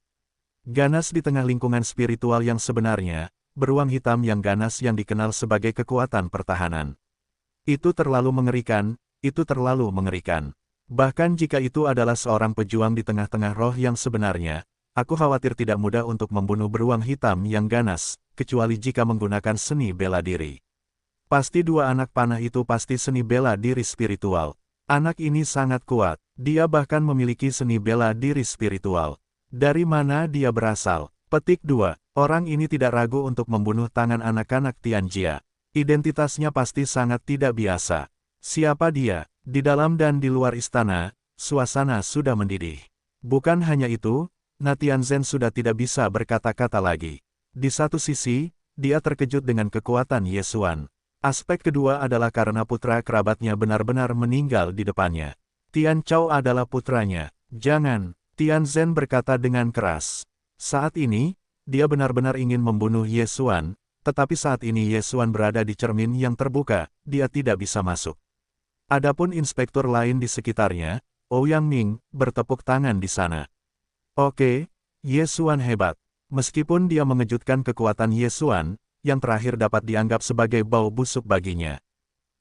ganas di tengah lingkungan spiritual yang sebenarnya, beruang hitam yang ganas yang dikenal sebagai kekuatan pertahanan. Itu terlalu mengerikan, itu terlalu mengerikan. Bahkan jika itu adalah seorang pejuang di tengah-tengah roh yang sebenarnya, aku khawatir tidak mudah untuk membunuh beruang hitam yang ganas, kecuali jika menggunakan seni bela diri. Pasti 2 anak panah itu pasti seni bela diri spiritual. Anak ini sangat kuat. Dia bahkan memiliki seni bela diri spiritual. Dari mana dia berasal? Petik 2. Orang ini tidak ragu untuk membunuh tangan anak-anak Tianjia. Identitasnya pasti sangat tidak biasa. Siapa dia? Di dalam dan di luar istana, suasana sudah mendidih. Bukan hanya itu, Na Tianzhen sudah tidak bisa berkata-kata lagi. Di satu sisi, dia terkejut dengan kekuatan Ye Xuan. Aspek kedua adalah karena putra kerabatnya benar-benar meninggal di depannya. Tian Chao adalah putranya. Jangan, Tianzhen berkata dengan keras. Saat ini, dia benar-benar ingin membunuh Ye Xuan, tetapi saat ini Ye Xuan berada di cermin yang terbuka, dia tidak bisa masuk. Adapun inspektur lain di sekitarnya, Ouyang Ming, bertepuk tangan di sana. Oke, Ye Xuan hebat. Meskipun dia mengejutkan kekuatan Ye Xuan, yang terakhir dapat dianggap sebagai bau busuk baginya.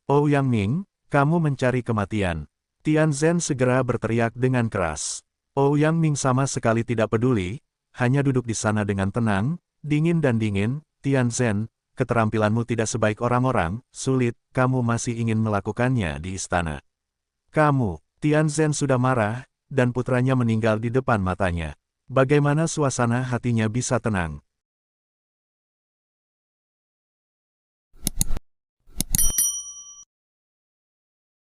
Ouyang Ming, kamu mencari kematian. Tianzhen segera berteriak dengan keras. Ouyang Ming sama sekali tidak peduli, hanya duduk di sana dengan tenang, dingin dan dingin. Tianzhen, keterampilanmu tidak sebaik orang-orang, sulit, kamu masih ingin melakukannya di istana. Kamu, Tianzhen sudah marah, dan putranya meninggal di depan matanya. Bagaimana suasana hatinya bisa tenang?